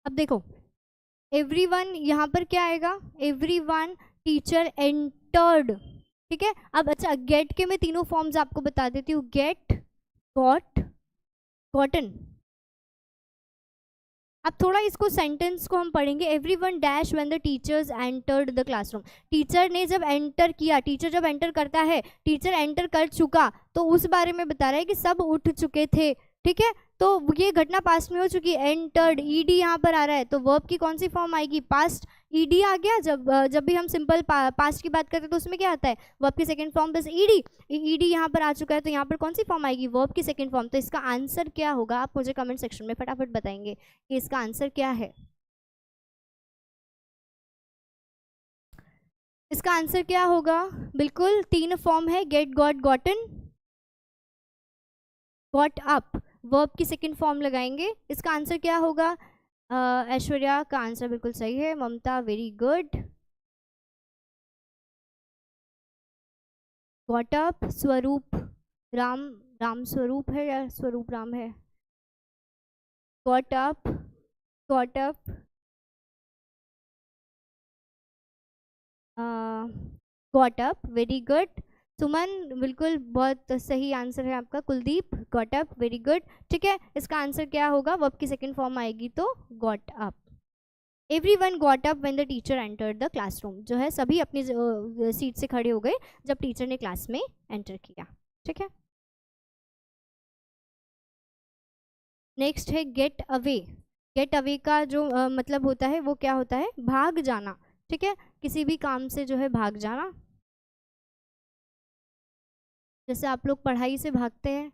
अब देखो, एवरीवन यहाँ पर क्या आएगा? Everyone teacher entered. ठीक है, अब अच्छा, गेट के मैं तीनों फॉर्म्स आपको बता देती हूँ। Get, got, gotten. अब थोड़ा इसको सेंटेंस को हम पढ़ेंगे। Everyone dash when the teachers entered the classroom. Teacher ने जब एंटर किया, टीचर जब एंटर करता है, टीचर एंटर कर चुका, तो उस बारे में बता रहा है कि सब उठ चुके थे। ठीक है, तो ये घटना पास्ट में हो चुकी है। एंटर्ड, ईडी यहाँ पर आ रहा है, तो वर्ब की कौन सी फॉर्म आएगी? पास्ट। ईडी आ गया। जब भी हम सिंपल पास्ट की बात करते हैं तो उसमें क्या आता है? वर्ब की सेकंड फॉर्म बस ईडी। ईडी यहाँ पर आ चुका है, तो यहाँ पर कौन सी फॉर्म आएगी? वर्ब की सेकंड फॉर्म। तो इसका आंसर क्या होगा? आप मुझे कमेंट सेक्शन में फटाफट बताएंगे कि इसका आंसर क्या है। इसका आंसर क्या होगा? बिल्कुल तीन फॉर्म है, get, got, gotten, got up. Verb की सेकंड फॉर्म लगाएंगे। इसका आंसर क्या होगा? ऐश्वर्या का आंसर बिल्कुल सही है। Mamta, very good. Got up. Swaroop, Ram Swaroop है या स्वरूप राम है? Got up, got up, got up, very good. Suman, बिल्कुल बहुत सही आंसर है आपका। Kuldeep, got up, very good. ठीक है, इसका आंसर क्या होगा? वर्ब की सेकंड फॉर्म आएगी तो got up. Everyone got up when the teacher entered the classroom. जो है सभी अपनी सीट से खड़े हो गए जब टीचर ने क्लास में एंटर किया। ठीक है, नेक्स्ट है गेट अवे। गेट अवे का जो मतलब होता है वो क्या होता है? भाग जाना। ठीक है, किसी भी काम से जो है भाग जाना। जैसे आप लोग पढ़ाई से भागते हैं,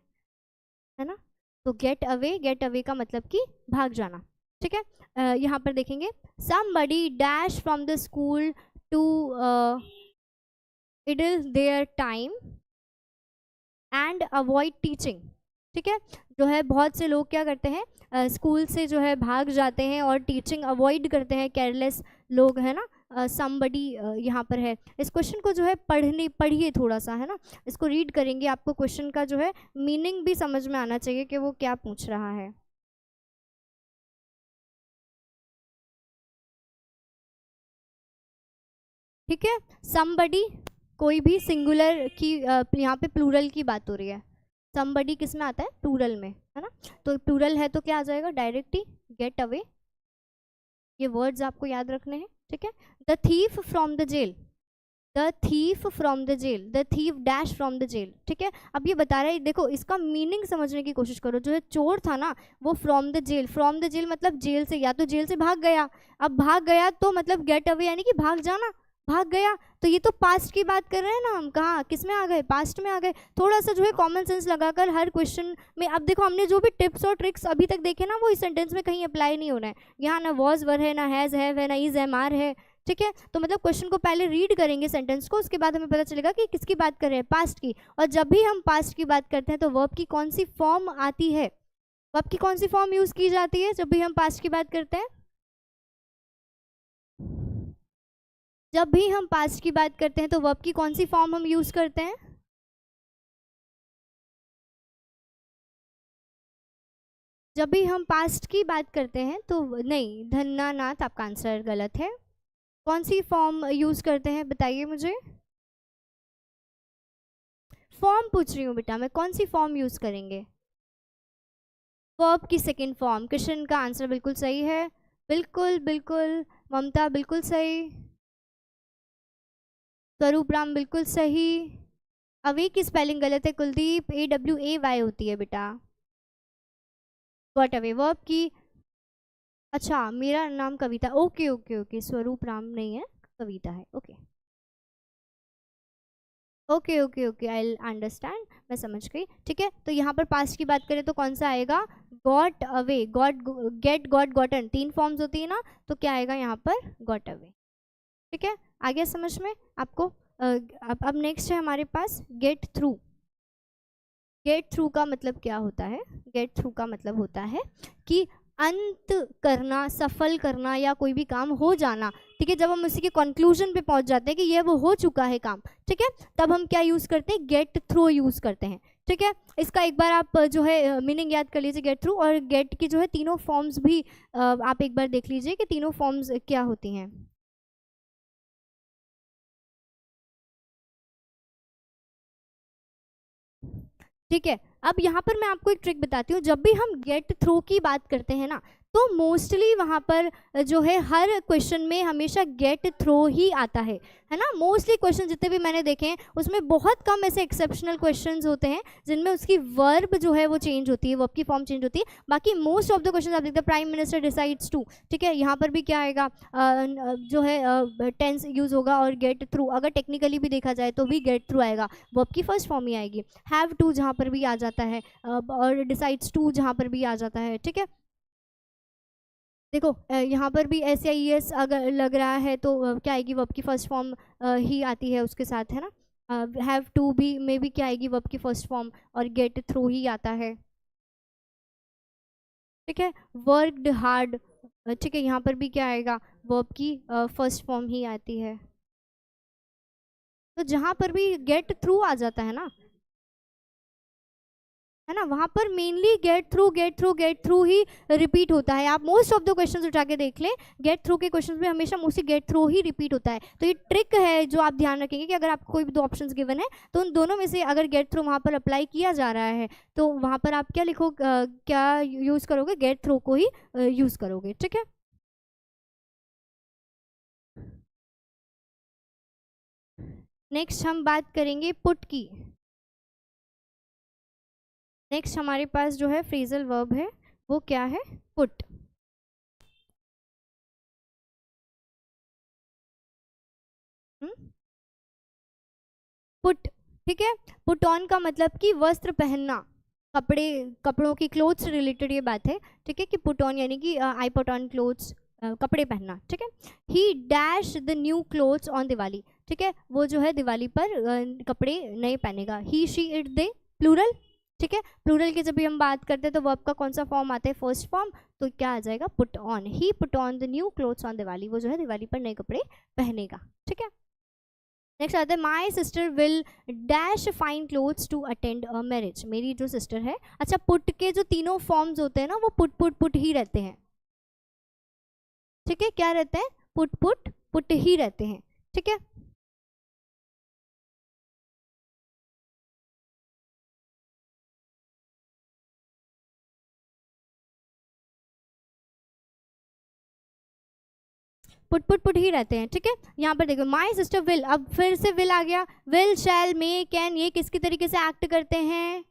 है ना, तो गेट अवे का मतलब कि भाग जाना, ठीक है। यहाँ पर देखेंगे somebody dash from the school to idle their time and avoid teaching, ठीक है। जो है बहुत से लोग क्या करते हैं, स्कूल से जो है भाग जाते हैं और टीचिंग अवॉइड करते हैं, केयरलेस लोग, है ना। समबडी यहाँ पर है। इस क्वेश्चन को जो है पढ़िए थोड़ा सा, है ना, इसको रीड करेंगे, आपको क्वेश्चन का जो है मीनिंग भी समझ में आना चाहिए कि वो क्या पूछ रहा है। ठीक है, somebody कोई भी सिंगुलर की, यहाँ पे प्लूरल की बात हो रही है। somebody किस में आता है, प्लूरल में, है ना, तो प्लूरल है तो क्या आ जाएगा, डायरेक्ट ही गेट अवे। ये वर्ड्स आपको याद रखने हैं, ठीक है। The thief from the jail, the thief from the jail, the thief dash from the jail, ठीक है। अब ये बता रहा है, देखो इसका मीनिंग समझने की कोशिश करो। जो है चोर था ना, वो from the jail, from the jail मतलब जेल से, या तो जेल से भाग गया। अब भाग गया तो मतलब गेट अवे यानी कि भाग जाना, भाग गया। तो ये तो पास्ट की बात कर रहे हैं ना हम, कहाँ किस में आ गए, पास्ट में आ गए। थोड़ा सा जो है कॉमन सेंस लगाकर हर क्वेश्चन में, अब देखो हमने जो भी टिप्स और ट्रिक्स अभी तक देखे ना, वो इस सेंटेंस में कहीं अप्लाई नहीं होना है। यहाँ ना वॉज वर है, ना हैज़ हैव है, ना इज एम आर है, ठीक है। तो मतलब क्वेश्चन को पहले रीड करेंगे सेंटेंस को, उसके बाद हमें पता चलेगा कि किसकी बात कर रहे हैं, पास्ट की। और जब भी हम पास्ट की बात करते हैं तो वर्ब की कौन सी फॉर्म आती है, वर्ब की कौन सी फॉर्म यूज की जाती है जब भी हम पास्ट की बात करते हैं। जब भी हम पास्ट की बात करते हैं तो वर्ब की कौन सी फॉर्म हम यूज करते हैं। जब भी हम पास्ट की बात करते हैं तो नहीं, धन्ना नाथ, आपका आंसर गलत है। कौन सी फॉर्म यूज करते हैं बताइए मुझे। फॉर्म पूछ रही हूँ बेटा मैं, कौन सी फॉर्म यूज करेंगे। वर्ब की सेकंड फॉर्म। कृष्ण का आंसर बिल्कुल सही है, बिल्कुल बिल्कुल। ममता बिल्कुल सही, स्वरूप राम बिल्कुल सही। अवे की स्पेलिंग गलत है कुलदीप, AWAY होती है बेटा। गॉट अवे वर्ब की, अच्छा मेरा नाम कविता, ओके ओके ओके, स्वरूप राम नहीं है, कविता है, okay okay okay okay, I understand, मैं समझ गई, ठीक है। तो यहाँ पर पास्ट की बात करें तो कौन सा आएगा, got away, got, get, got, gotten, 3 forms होती है ना, तो क्या आएगा यहाँ पर, गॉट अवे, ठीक है। आ गया समझ में आपको। अब नेक्स्ट है हमारे पास गेट थ्रू। गेट थ्रू का मतलब क्या होता है, गेट थ्रू का मतलब होता है कि अंत करना, सफल करना, या कोई भी काम हो जाना, ठीक है। जब हम उसी के कंक्लूजन पे पहुंच जाते हैं कि ये वो हो चुका है काम, ठीक है, तब हम क्या यूज करते हैं, गेट थ्रू यूज करते हैं, ठीक है। इसका एक बार आप जो है मीनिंग याद कर लीजिए, गेट थ्रू। और गेट की जो है तीनों फॉर्म्स भी आप एक बार देख लीजिए कि तीनों फॉर्म्स क्या होती हैं। ठीक है, अब यहाँ पर मैं आपको एक ट्रिक बताती हूँ। जब भी हम गेट थ्रू की बात करते हैं ना, तो मोस्टली वहाँ पर जो है हर क्वेश्चन में हमेशा गेट थ्रू ही आता है ना। मोस्टली क्वेश्चन जितने भी मैंने देखे हैं उसमें बहुत कम ऐसे एक्सेप्शनल क्वेश्चंस होते हैं जिनमें उसकी वर्ब जो है वो चेंज होती है, वर्ब की फॉर्म चेंज होती है। बाकी मोस्ट ऑफ द क्वेश्चन आप देखते हैं प्राइम मिनिस्टर डिसाइड्स टू, ठीक है, यहाँ पर भी क्या आएगा, जो है टेंस यूज होगा और गेट थ्रू, अगर टेक्निकली भी देखा जाए तो भी गेट थ्रू आएगा, वर्ब की फर्स्ट फॉर्म ही आएगी। हैव टू जहाँ पर भी आ जाता है, और डिसाइड्स टू जहाँ पर भी आ जाता है, ठीक है। देखो यहाँ पर भी SIES अगर लग रहा है तो क्या आएगी, वर्ब की फर्स्ट फॉर्म ही आती है उसके साथ, है ना। हैव टू भी में भी क्या आएगी, वर्ब की फर्स्ट फॉर्म, और गेट थ्रू ही आता है, ठीक है। वर्कड हार्ड, ठीक है, यहाँ पर भी क्या आएगा, वर्ब की फर्स्ट फॉर्म ही आती है। तो जहाँ पर भी गेट थ्रू आ जाता है ना, वहां पर mainly get through get through get through ही रिपीट होता है। आप मोस्ट ऑफ द क्वेश्चंस उठा के देख लें, गेट थ्रू के क्वेश्चंस में हमेशा मोस्टली गेट थ्रू ही रिपीट होता है। तो ये ट्रिक है जो आप ध्यान रखेंगे कि अगर आपको कोई भी 2 ऑप्शंस गिवन है तो उन दोनों में से अगर गेट थ्रू वहां पर अप्लाई किया जा रहा है तो वहां पर आप क्या लिखो, क्या यूज करोगे, गेट थ्रू को ही यूज करोगे, ठीक है। नेक्स्ट हम बात करेंगे पुट की। नेक्स्ट हमारे पास जो है फ्रेजल वर्ब है, वो क्या है, पुट। पुट ठीक है। पुट ऑन का मतलब कि वस्त्र पहनना, कपड़ों की, क्लोथ्स से रिलेटेड ये बात है, ठीक है, कि पुट ऑन यानी कि आई पुट ऑन क्लोथ्स, कपड़े पहनना, ठीक है। ही dash the new clothes on Diwali, ठीक है, वो जो है दिवाली पर कपड़े नए पहनेगा। ही शी इट दे, प्लूरल, ठीक है। प्लूरल की जब भी हम बात करते हैं तो वर्ब का कौन सा फॉर्म आता है, फर्स्ट फॉर्म, तो क्या आ जाएगा, put on. He put on the new clothes on Diwali, वो जो है दिवाली पर नए कपड़े पहनेगा, ठीक है। नेक्स्ट आता है my sister will dash fine clothes to attend a marriage, मेरी जो सिस्टर है। अच्छा, पुट के जो तीनों फॉर्म्स होते हैं ना वो पुट पुट पुट ही रहते हैं, ठीक है, क्या रहते हैं, पुट पुट पुट ही रहते हैं, ठीक है। पुट पुट पुट ही रहते हैं, ठीक है। यहाँ पर देखो माई सिस्टर विल, अब फिर से विल आ गया, विल, शैल, मे, कैन, ये किसकी तरीके से एक्ट करते हैं,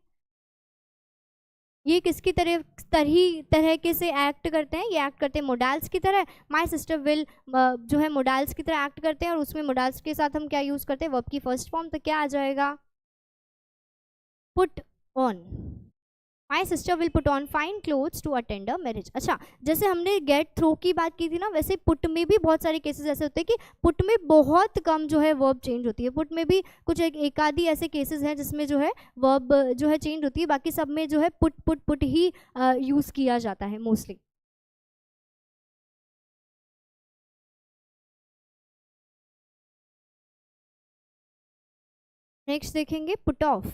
ये किसकी तरह के से एक्ट करते हैं, ये एक्ट करते हैं मोडाल्स की तरह। माई सिस्टर विल जो है मोडाल्स की तरह एक्ट करते हैं, और उसमें मोडाल्स के साथ हम क्या यूज करते हैं, वर्ब की फर्स्ट फॉर्म, तो क्या आ जाएगा, put on. My sister will put on fine clothes to attend a marriage. अच्छा, जैसे हमने गेट थ्रो की बात की थी ना, वैसे पुट में भी बहुत सारे केसेस ऐसे होते हैं कि पुट में बहुत कम जो है वर्ब चेंज होती है। पुट में भी कुछ एक आधी ऐसे केसेस हैं जिसमें जो है वर्ब जो है चेंज होती है, बाकी सब में जो है पुट पुट पुट ही यूज किया जाता है मोस्टली। नेक्स्ट देखेंगे पुट ऑफ,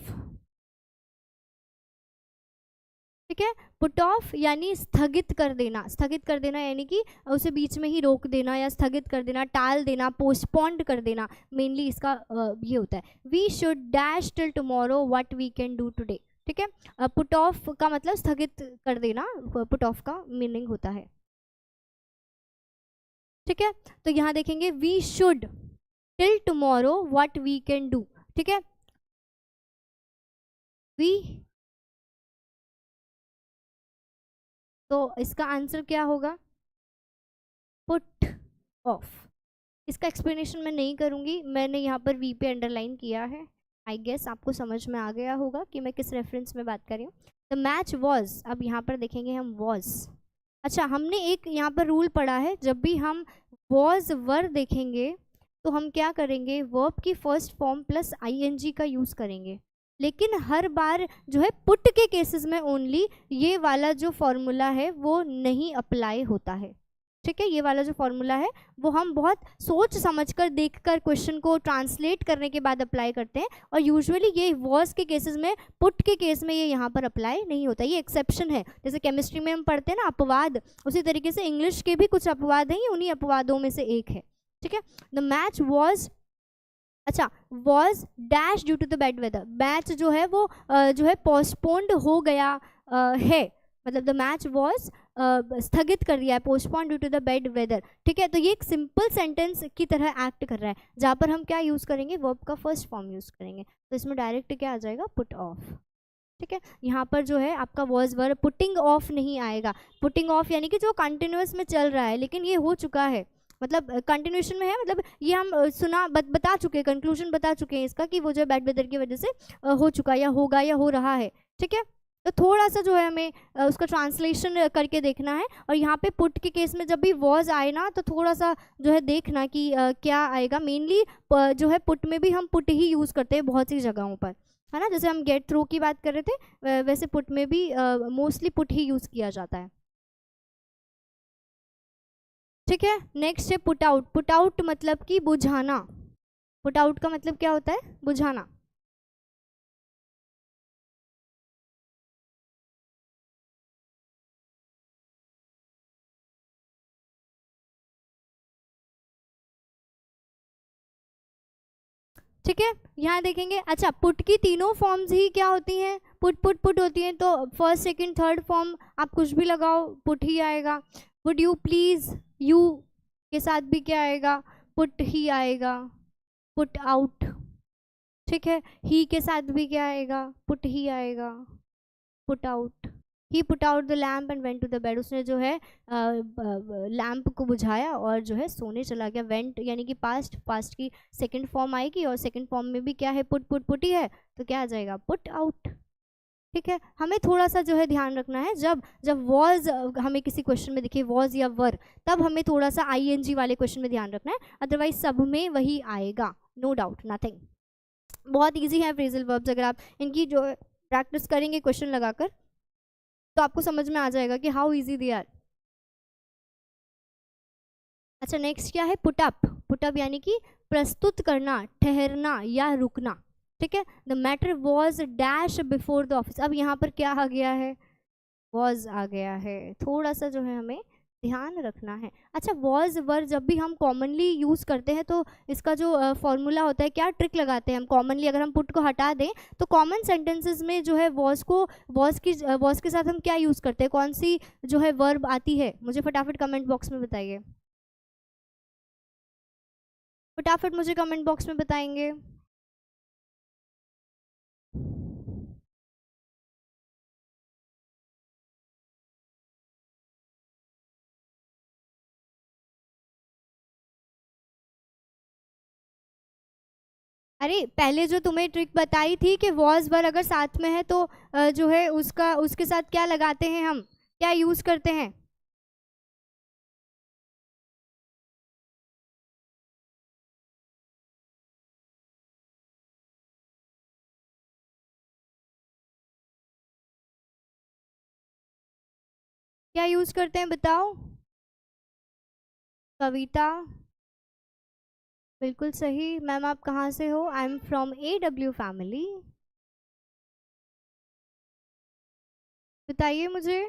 ठीक है। पुट ऑफ यानी स्थगित कर देना, स्थगित कर देना यानी कि उसे बीच में ही रोक देना या स्थगित कर देना, टाल देना, पोस्टपोन्ड कर देना, मेनली इसका ये होता है। We should dash till tomorrow what we can do today, ठीक है। पुट ऑफ का मतलब स्थगित कर देना, पुट ऑफ का मीनिंग होता है, ठीक है। तो यहाँ देखेंगे we should till tomorrow what we can do, ठीक है। वी, तो इसका आंसर क्या होगा, पुट ऑफ। इसका एक्सप्लेनेशन मैं नहीं करूंगी, मैंने यहाँ पर वी पे अंडरलाइन किया है। आई गेस आपको समझ में आ गया होगा कि मैं किस रेफरेंस में बात कर रही हूँ। द मैच वॉज, अब यहाँ पर देखेंगे हम वॉज। अच्छा, हमने एक यहाँ पर रूल पढ़ा है, जब भी हम वॉज वर देखेंगे तो हम क्या करेंगे, वर्ब की फर्स्ट फॉर्म प्लस आईएनजी का यूज़ करेंगे। लेकिन हर बार जो है पुट के केसेस में ओनली ये वाला जो फॉर्मूला है वो नहीं अप्लाई होता है, ठीक है। ये वाला जो फॉर्मूला है वो हम बहुत सोच समझकर देखकर क्वेश्चन को ट्रांसलेट करने के बाद अप्लाई करते हैं, और यूजुअली ये वॉज के केसेस में, पुट के केस में ये यहाँ पर अप्लाई नहीं होता, ये एक्सेप्शन है। जैसे केमिस्ट्री में हम पढ़ते हैं ना अपवाद, उसी तरीके से इंग्लिश के भी कुछ अपवाद हैं, ये उन्हीं अपवादों में से एक है, ठीक है। द मैच वॉज, अच्छा, was dash due to the bad weather, match जो है वो जो है पोस्टपोन्ड हो गया है, मतलब द मैच वॉज स्थगित कर दिया है, postpone due to the bad weather, ठीक है। तो ये एक सिंपल सेंटेंस की तरह एक्ट कर रहा है, जहाँ पर हम क्या यूज़ करेंगे, वर्ब का फर्स्ट फॉर्म यूज़ करेंगे, तो इसमें डायरेक्ट क्या आ जाएगा, पुट ऑफ, ठीक है। यहाँ पर जो है आपका वॉज वर्ब पुटिंग ऑफ नहीं आएगा। पुटिंग ऑफ यानी कि जो कंटिन्यूस में चल रहा है, लेकिन ये हो चुका है, मतलब कंटिन्यूशन में है, मतलब ये हम सुना बता चुके हैं, कंक्लूजन बता चुके हैं इसका कि वो जो बैड वेदर की वजह से हो चुका या होगा या हो रहा है, ठीक है। तो थोड़ा सा जो है हमें उसका ट्रांसलेशन करके देखना है, और यहाँ पे पुट के केस में जब भी वॉज आए ना तो थोड़ा सा जो है देखना कि क्या आएगा। मेनली जो है पुट में भी हम पुट ही यूज़ करते हैं बहुत सी जगहों पर, है ना। जैसे हम गेट थ्रू की बात कर रहे थे, वैसे पुट में भी मोस्टली पुट ही यूज़ किया जाता है, ठीक है। नेक्स्ट है पुट आउट। पुट आउट मतलब कि बुझाना, पुट आउट का मतलब क्या होता है, बुझाना, ठीक है। यहाँ देखेंगे, अच्छा, पुट की तीनों फॉर्म्स ही क्या होती हैं, पुट पुट पुट होती हैं, तो फर्स्ट सेकंड थर्ड फॉर्म आप कुछ भी लगाओ पुट ही आएगा। वुड यू प्लीज, यू के साथ भी क्या आएगा, पुट ही आएगा। पुट आउट, ठीक है, ही के साथ भी क्या आएगा, पुट ही आएगा, put out, he put out the lamp and went to the bed, उसने जो है लैम्प को बुझाया और जो है सोने चला गया। वेंट यानी कि पास्ट, पास्ट की सेकंड फॉर्म आएगी और सेकंड फॉर्म में भी क्या है, पुट पुट पुट ही है, तो क्या आ जाएगा, पुट आउट। ठीक है, हमें थोड़ा सा जो है ध्यान रखना है, जब जब वॉज हमें किसी क्वेश्चन में दिखे वॉज या वर, तब हमें थोड़ा सा आईएनजी वाले क्वेश्चन में ध्यान रखना है, अदरवाइज सब में वही आएगा, नो डाउट, नथिंग। बहुत इजी है फ्रेजल वर्ब्स, अगर आप इनकी जो प्रैक्टिस करेंगे क्वेश्चन लगाकर तो आपको समझ में आ जाएगा कि हाउ इजी दे आर। अच्छा, नेक्स्ट क्या है, पुटअप। पुटअप यानी कि प्रस्तुत करना, ठहरना या रुकना। ठीक है, the matter was dash before the office, अब यहाँ पर क्या आ गया है, वॉज आ गया है, थोड़ा सा जो है हमें ध्यान रखना है। अच्छा, वॉज वर जब भी हम कॉमनली यूज़ करते हैं तो इसका जो फॉर्मूला होता है, क्या ट्रिक लगाते हैं हम कॉमनली, अगर हम पुट को हटा दें तो कॉमन सेंटेंसेस में जो है वॉज को, वॉज के साथ हम क्या यूज़ करते हैं, कौन सी जो है वर्ब आती है, मुझे फटाफट कमेंट बॉक्स में बताइए, फटाफट मुझे कमेंट बॉक्स में बताएंगे। अरे पहले जो तुम्हें ट्रिक बताई थी कि वॉज वर अगर साथ में है तो जो है उसका, उसके साथ क्या लगाते हैं हम, क्या यूज़ करते हैं, क्या यूज़ करते हैं बताओ। कविता, बिल्कुल सही। मैम आप कहाँ से हो, I am from AW family, बताइए मुझे।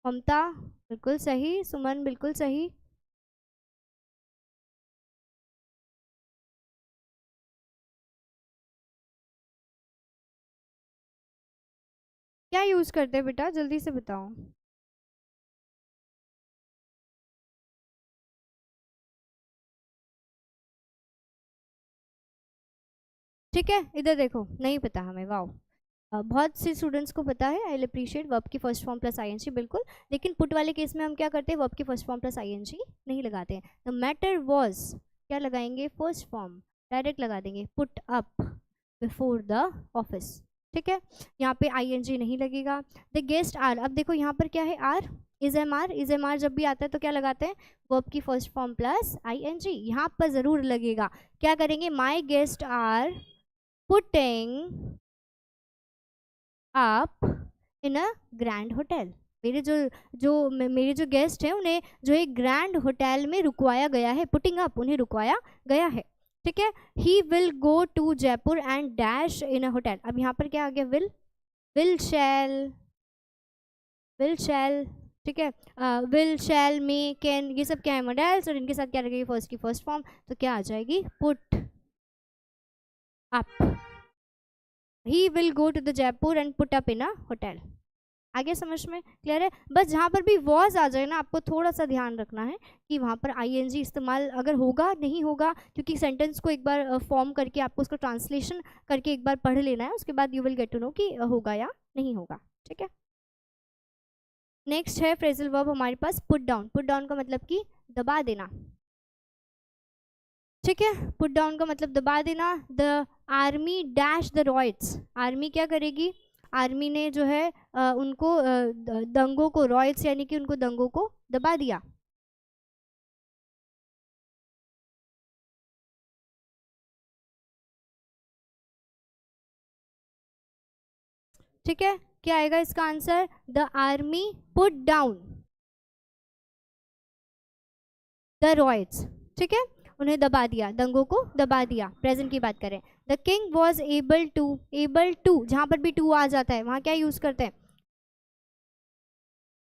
ममता, बिल्कुल सही। सुमन, बिल्कुल सही। क्या यूज़ करते हैं बेटा, जल्दी से बताओ। ठीक है, इधर देखो, नहीं पता हमें, वाओ, बहुत से स्टूडेंट्स को पता है, आई अप्रिशिएट। वर्ब की फर्स्ट फॉर्म प्लस आईएनजी, बिल्कुल, लेकिन पुट वाले केस में हम क्या करते हैं, वर्ब की फर्स्ट फॉर्म प्लस आईएनजी नहीं लगाते हैं। द मैटर वॉज क्या लगाएंगे, फर्स्ट फॉर्म डायरेक्ट लगा देंगे, put up before the office. ठीक है, यहाँ पे आईएनजी नहीं लगेगा। द गेस्ट आर, अब देखो यहाँ पर क्या है, R, is M R, is M R जब भी आता है तो क्या लगाते हैं, वर्ब की फर्स्ट फॉर्म प्लस आईएनजी, यहाँ पर ज़रूर लगेगा। क्या करेंगे, my guest are putting up in a grand hotel, मेरे मेरे जो गेस्ट हैं उन्हें जो एक ग्रैंड होटल में रुकवाया गया है, पुटिंग अप उन्हें रुकवाया गया है। ठीक है, he will go to Jaipur and dash in a hotel, अब यहाँ पर क्या आ गया, विल शैल, विल शैल। ठीक है, विल शैल मे कैन, ये सब क्या है, मॉडल्स, और इनके साथ क्या लगेगी, फर्स्ट की फर्स्ट फॉर्म, तो क्या आ जाएगी, put up. He will go to the Jaipur and put up in a hotel. आगे समझ में क्लियर है। बस जहाँ पर भी वॉज आ जाए ना, आपको थोड़ा सा ध्यान रखना है कि वहाँ पर आईएनजी इस्तेमाल अगर होगा नहीं होगा, क्योंकि सेंटेंस को एक बार फॉर्म करके आपको उसका ट्रांसलेशन करके एक बार पढ़ लेना है, उसके बाद you will get to know कि होगा या नहीं होगा। ठीक है, नेक्स्ट है फ्रेजल वर्ब हमारे पास पुट डाउन। पुट डाउन का मतलब कि दबा देना। ठीक है, पुट डाउन का मतलब दबा देना। The army dash the riots, army क्या करेगी, आर्मी ने जो है उनको दंगों को, रॉयट्स यानी कि उनको दंगों को दबा दिया। ठीक है, क्या आएगा इसका answer, the army put down the riots. ठीक है, उन्हें दबा दिया, दंगों को दबा दिया, प्रेजेंट की बात करें। The king was able to जहां पर भी टू आ जाता है वहां क्या यूज करते हैं,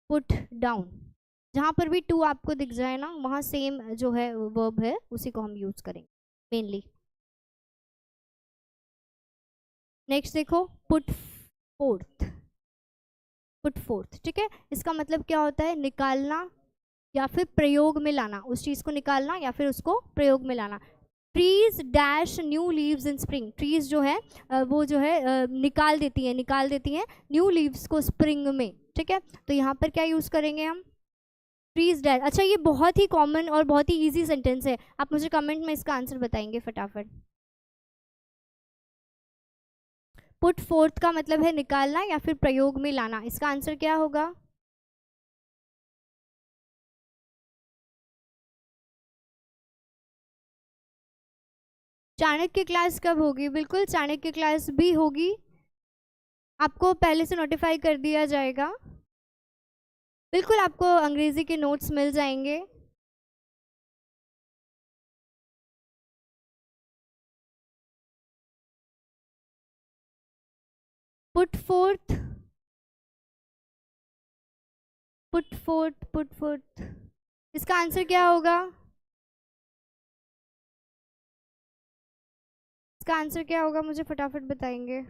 पुट डाउन। जहां पर भी टू आपको दिख जाए ना, वहां सेम जो है वर्ब है उसी को हम यूज करेंगे मेनली। नेक्स्ट देखो, पुट फोर्थ, पुट फोर्थ। ठीक है, इसका मतलब क्या होता है, निकालना या फिर प्रयोग में लाना, उस चीज को निकालना या फिर उसको प्रयोग में लाना। ट्रीज डैश न्यू लीव्स इन स्प्रिंग, ट्रीज जो है वो जो है निकाल देती हैं न्यू लीव्स को स्प्रिंग में, ठीक है। तो यहाँ पर क्या यूज़ करेंगे हम, ट्रीज डैश। अच्छा, ये बहुत ही कॉमन और बहुत ही ईजी सेंटेंस है, आप मुझे कमेंट में इसका आंसर बताएंगे फटाफट। पुट फोर्थ का मतलब है निकालना या फिर प्रयोग में लाना, इसका आंसर क्या होगा? चाणक्य क्लास कब होगी? बिल्कुल चाणक्य क्लास भी होगी, आपको पहले से नोटिफाई कर दिया जाएगा। बिल्कुल आपको अंग्रेजी के नोट्स मिल जाएंगे। Put fourth, put fourth, put fourth, इसका आंसर क्या होगा? इसका आंसर क्या होगा, मुझे फटाफट बताएंगे।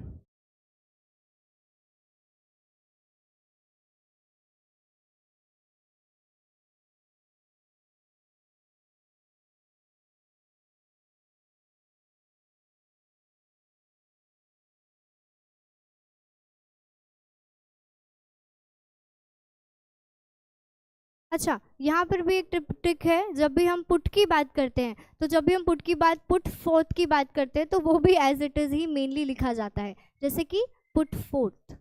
अच्छा, यहाँ पर भी एक ट्रिक है, जब भी हम पुट की बात करते हैं, तो जब भी हम पुट की बात, पुट फोर्थ की बात करते हैं, तो वो भी एज इट इज ही मेनली लिखा जाता है, जैसे कि पुट फोर्थ,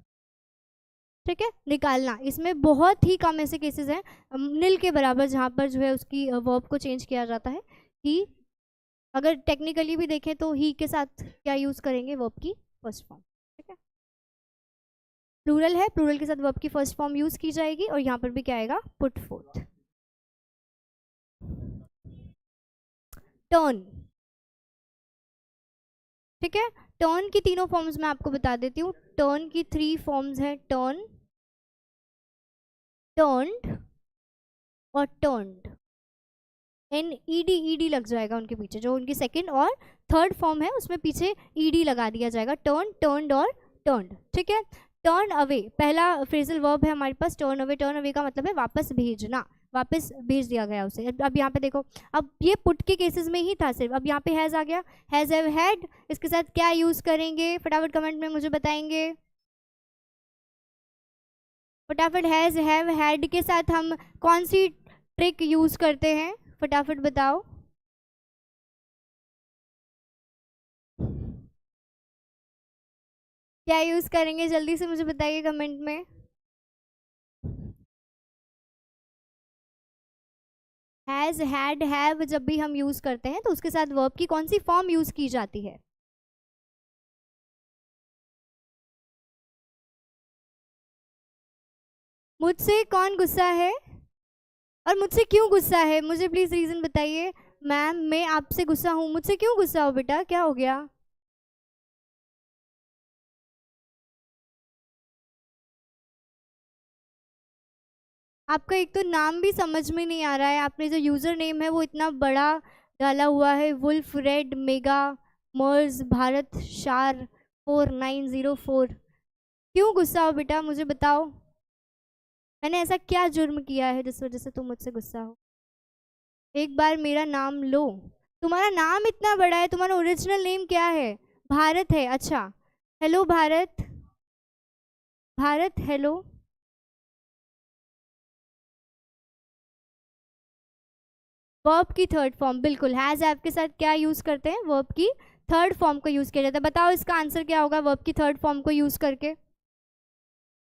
ठीक है, निकालना। इसमें बहुत ही कम ऐसे केसेस हैं नील के बराबर जहाँ पर जो है उसकी वर्ब को चेंज किया जाता है। ही, अगर टेक्निकली भी देखें तो ही के साथ क्या यूज करेंगे, वर्ब की फर्स्ट फॉर्म, ठीक है। प्लूरल है, प्लूरल के साथ वर्ब की फर्स्ट फॉर्म यूज की जाएगी, और यहाँ पर भी क्या आएगा, पुट फोर्थ। टर्न, ठीक है, टर्न की तीनों फॉर्म्स मैं आपको बता देती हूँ। टर्न की 3 फॉर्म्स हैं, टर्न, टर्न्ड और टर्न्ड। ed लग जाएगा उनके पीछे, जो उनकी सेकंड और थर्ड फॉर्म है उसमें पीछे ed लगा दिया जाएगा, टर्न, टर्न्ड और टर्न्ड, ठीक है। टर्न अवे पहला फ्रेजल वर्ब है हमारे पास, टर्न अवे। टर्न अवे का मतलब है वापस भेजना, वापस भेज दिया गया उसे। अब यहाँ पे देखो, अब ये पुट के केसेस में ही था सिर्फ, अब यहाँ पे हैज़ आ गया, हैज़, हैव, हैड, इसके साथ क्या यूज़ करेंगे फटाफट कमेंट में मुझे बताएंगे। फटाफट हैज़, हैव, हैड के साथ हम कौन सी ट्रिक यूज़ करते हैं, फटाफट बताओ। क्या यूज़ करेंगे, जल्दी से मुझे बताइए कमेंट में। हैज़, हैड, हैव जब भी हम यूज़ करते हैं तो उसके साथ वर्ब की कौन सी फॉर्म यूज़ की जाती है? मुझसे कौन गुस्सा है और मुझसे क्यों गुस्सा है, मुझे प्लीज़ रीज़न बताइए। मैम मैं आपसे गुस्सा हूँ, मुझसे क्यों गुस्सा हो बेटा, क्या हो गया? आपका एक तो नाम भी समझ में नहीं आ रहा है, आपने जो यूज़र नेम है वो इतना बड़ा डाला हुआ है, वुल्फ रेड मेगा मर्ज भारत शार 4904। क्यों गुस्सा हो बेटा, मुझे बताओ, मैंने ऐसा क्या जुर्म किया है जिस वजह से तुम मुझसे गुस्सा हो? एक बार मेरा नाम लो, तुम्हारा नाम इतना बड़ा है, तुम्हारा ओरिजिनल नेम क्या है? भारत है, अच्छा, hello Bharat, Bharat hello. Verb की थर्ड फॉर्म, बिल्कुल हैज हैव के साथ क्या यूज करते हैं, वर्ब की थर्ड फॉर्म को यूज किया जाता है। बताओ इसका आंसर क्या होगा, वर्ब की थर्ड फॉर्म को यूज करके,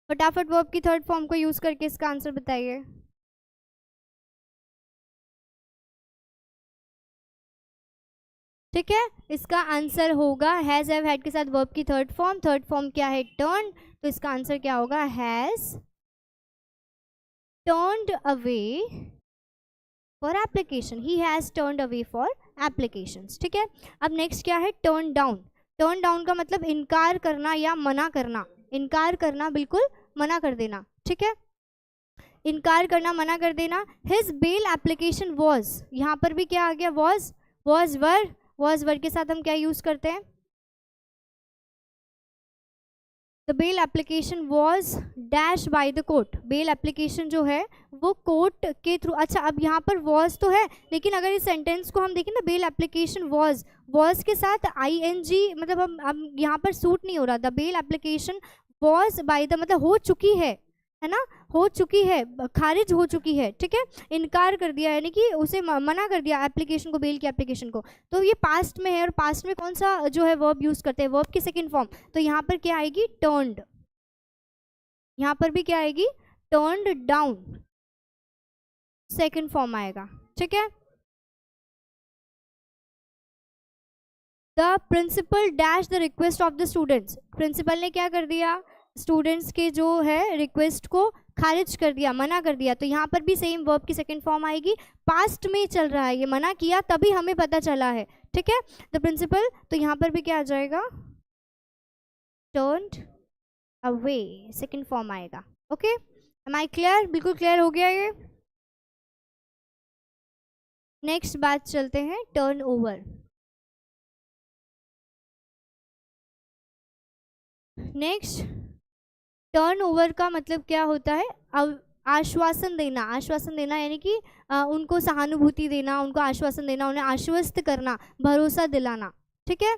फटाफट वर्ब की थर्ड फॉर्म को यूज करके इसका आंसर बताइए। ठीक है, इसका आंसर होगा हैज, हैव, हैड के साथ वर्ब की थर्ड फॉर्म क्या है, टर्न, तो इसका आंसर क्या होगा, has turned away for application, he has turned away for applications. ठीक है, अब नेक्स्ट क्या है, टर्न डाउन। टर्न डाउन का मतलब इनकार करना या मना करना, इनकार करना, बिल्कुल मना कर देना। ठीक है, इनकार करना, मना कर देना। हिज बेल एप्लीकेशन वॉज, यहाँ पर भी क्या आ गया, was, was were, was were के साथ हम क्या यूज करते हैं, the bail application was dash by the court. Bail application जो है वो कोर्ट के थ्रू, अच्छा अब यहाँ पर वॉज तो है, लेकिन अगर इस सेंटेंस को हम देखें ना, बेल एप्लीकेशन वॉज के साथ ING, मतलब हम यहाँ पर सूट नहीं हो रहा। The bail application was by the, मतलब हो चुकी है ना, हो चुकी है, खारिज हो चुकी है, ठीक है, इनकार कर दिया, यानी कि उसे मना कर दिया एप्लीकेशन को, बेल की एप्लीकेशन को। तो ये पास्ट में है, और पास्ट में कौन सा जो है वर्ब यूज करते हैं, वर्ब की सेकंड फॉर्म, तो यहाँ पर क्या आएगी, टर्न्ड। यहाँ पर भी क्या आएगी, टर्न्ड डाउन, सेकंड फॉर्म आएगा, ठीक है। The principal dash the request of the students, principal ने क्या कर दिया, स्टूडेंट्स के जो है रिक्वेस्ट को खारिज कर दिया, मना कर दिया। तो यहाँ पर भी सेम वर्ब की सेकंड फॉर्म आएगी, पास्ट में चल रहा है, ये मना किया तभी हमें पता चला है, ठीक है। द प्रिंसिपल, तो यहाँ पर भी क्या आ जाएगा, टर्न्ड अवे, सेकंड फॉर्म आएगा। ओके, एम आई क्लियर, बिल्कुल क्लियर हो गया ये। नेक्स्ट बात चलते हैं, turn over. Next, turn over का मतलब क्या होता है, आश्वासन देना, आश्वासन देना यानी कि उनको सहानुभूति देना, उनको आश्वासन देना, उन्हें आश्वस्त करना, भरोसा दिलाना, ठीक है,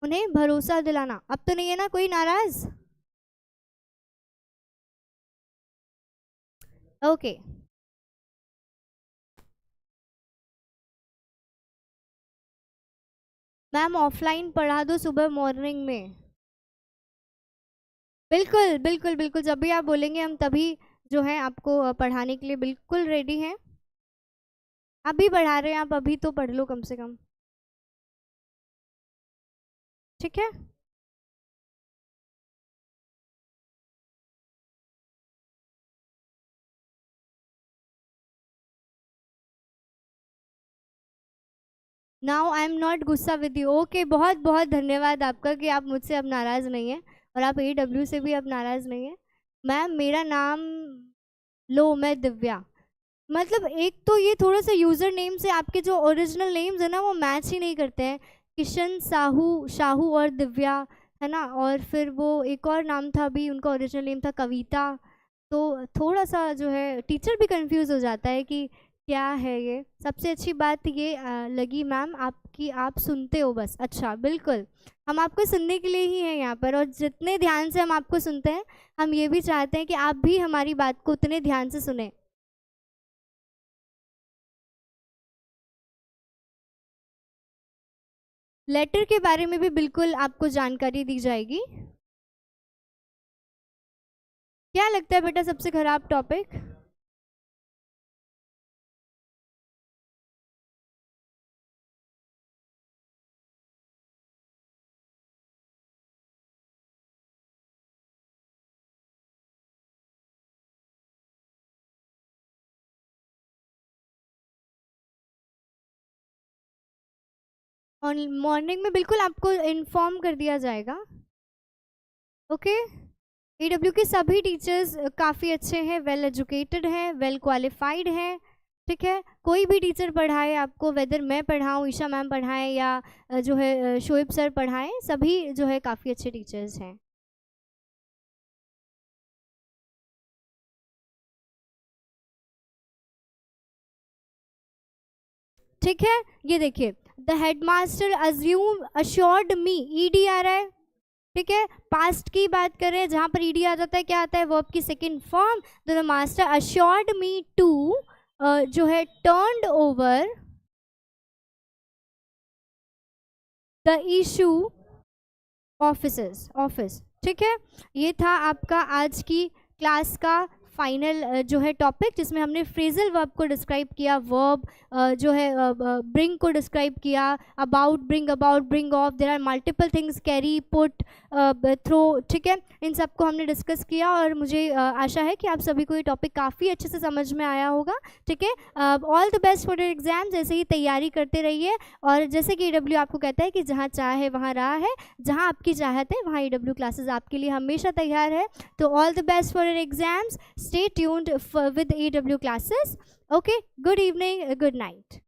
उन्हें भरोसा दिलाना। अब तो नहीं है ना कोई नाराज, ओके। मैम ऑफलाइन पढ़ा दो सुबह मॉर्निंग में, बिल्कुल बिल्कुल बिल्कुल, जब भी आप बोलेंगे हम तभी जो है आपको पढ़ाने के लिए बिल्कुल रेडी हैं। अभी पढ़ा रहे हैं आप, अभी तो पढ़ लो कम से कम, ठीक है। नाउ आई एम नॉट गुस्सा विद यू, ओके, बहुत बहुत धन्यवाद आपका कि आप मुझसे अब नाराज़ नहीं हैं, और आप AW से भी अब नाराज़ नहीं हैं। मैम मेरा नाम लो, मैं दिव्या, मतलब एक तो ये थोड़ा सा यूज़र नेम से आपके जो ओरिजिनल नेम्स है ना वो मैच ही नहीं करते हैं, किशन, शाहू और दिव्या, है ना, और फिर वो एक और नाम था भी, उनका ओरिजिनल नेम था कविता, तो थोड़ा सा जो है टीचर भी कंफ्यूज हो जाता है कि क्या है ये। सबसे अच्छी बात ये लगी मैम आपकी, आप सुनते हो बस, अच्छा बिल्कुल, हम आपको सुनने के लिए ही हैं यहाँ पर, और जितने ध्यान से हम आपको सुनते हैं, हम ये भी चाहते हैं कि आप भी हमारी बात को उतने ध्यान से सुने। लेटर के बारे में भी बिल्कुल आपको जानकारी दी जाएगी। क्या लगता है बेटा सबसे खराब टॉपिक? और मॉर्निंग में बिल्कुल आपको इन्फॉर्म कर दिया जाएगा, ओके। AW के सभी टीचर्स काफ़ी अच्छे हैं, वेल एजुकेटेड हैं, वेल क्वालिफाइड हैं, ठीक है। कोई भी टीचर पढ़ाए आपको, वेदर मैं पढ़ाऊँ, ईशा मैम पढ़ाएं, या जो है शोएब सर पढ़ाएं, सभी जो है काफ़ी अच्छे टीचर्स हैं। ठीक है, ये देखिए, the headmaster assured me, ED आ रहा है, ठीक है। पास्ट की बात करें, जहां पर ED आ जाता है, क्या आता है, वर्ब की second form. The master assured me to जो है turned over the issue office, ठीक है। ये था आपका आज की क्लास का फाइनल जो है टॉपिक, जिसमें हमने फ्रेजल वर्ब को डिस्क्राइब किया, वर्ब जो है ब्रिंग को डिस्क्राइब किया, about, bring off, there are multiple things, carry, put, throw, ठीक है, इन सबको हमने डिस्कस किया, और मुझे आशा है कि आप सभी को ये टॉपिक काफ़ी अच्छे से समझ में आया होगा, ठीक है। All the best for your exams, ऐसे ही तैयारी करते रहिए, और जैसे कि AW आपको कहता है कि जहाँ चाह है वहाँ राह है, जहाँ आपकी चाहत है वहाँ AW क्लासेस आपके लिए हमेशा तैयार है। तो all the best for your exams, stay tuned with AW classes. Okay, good evening, good night.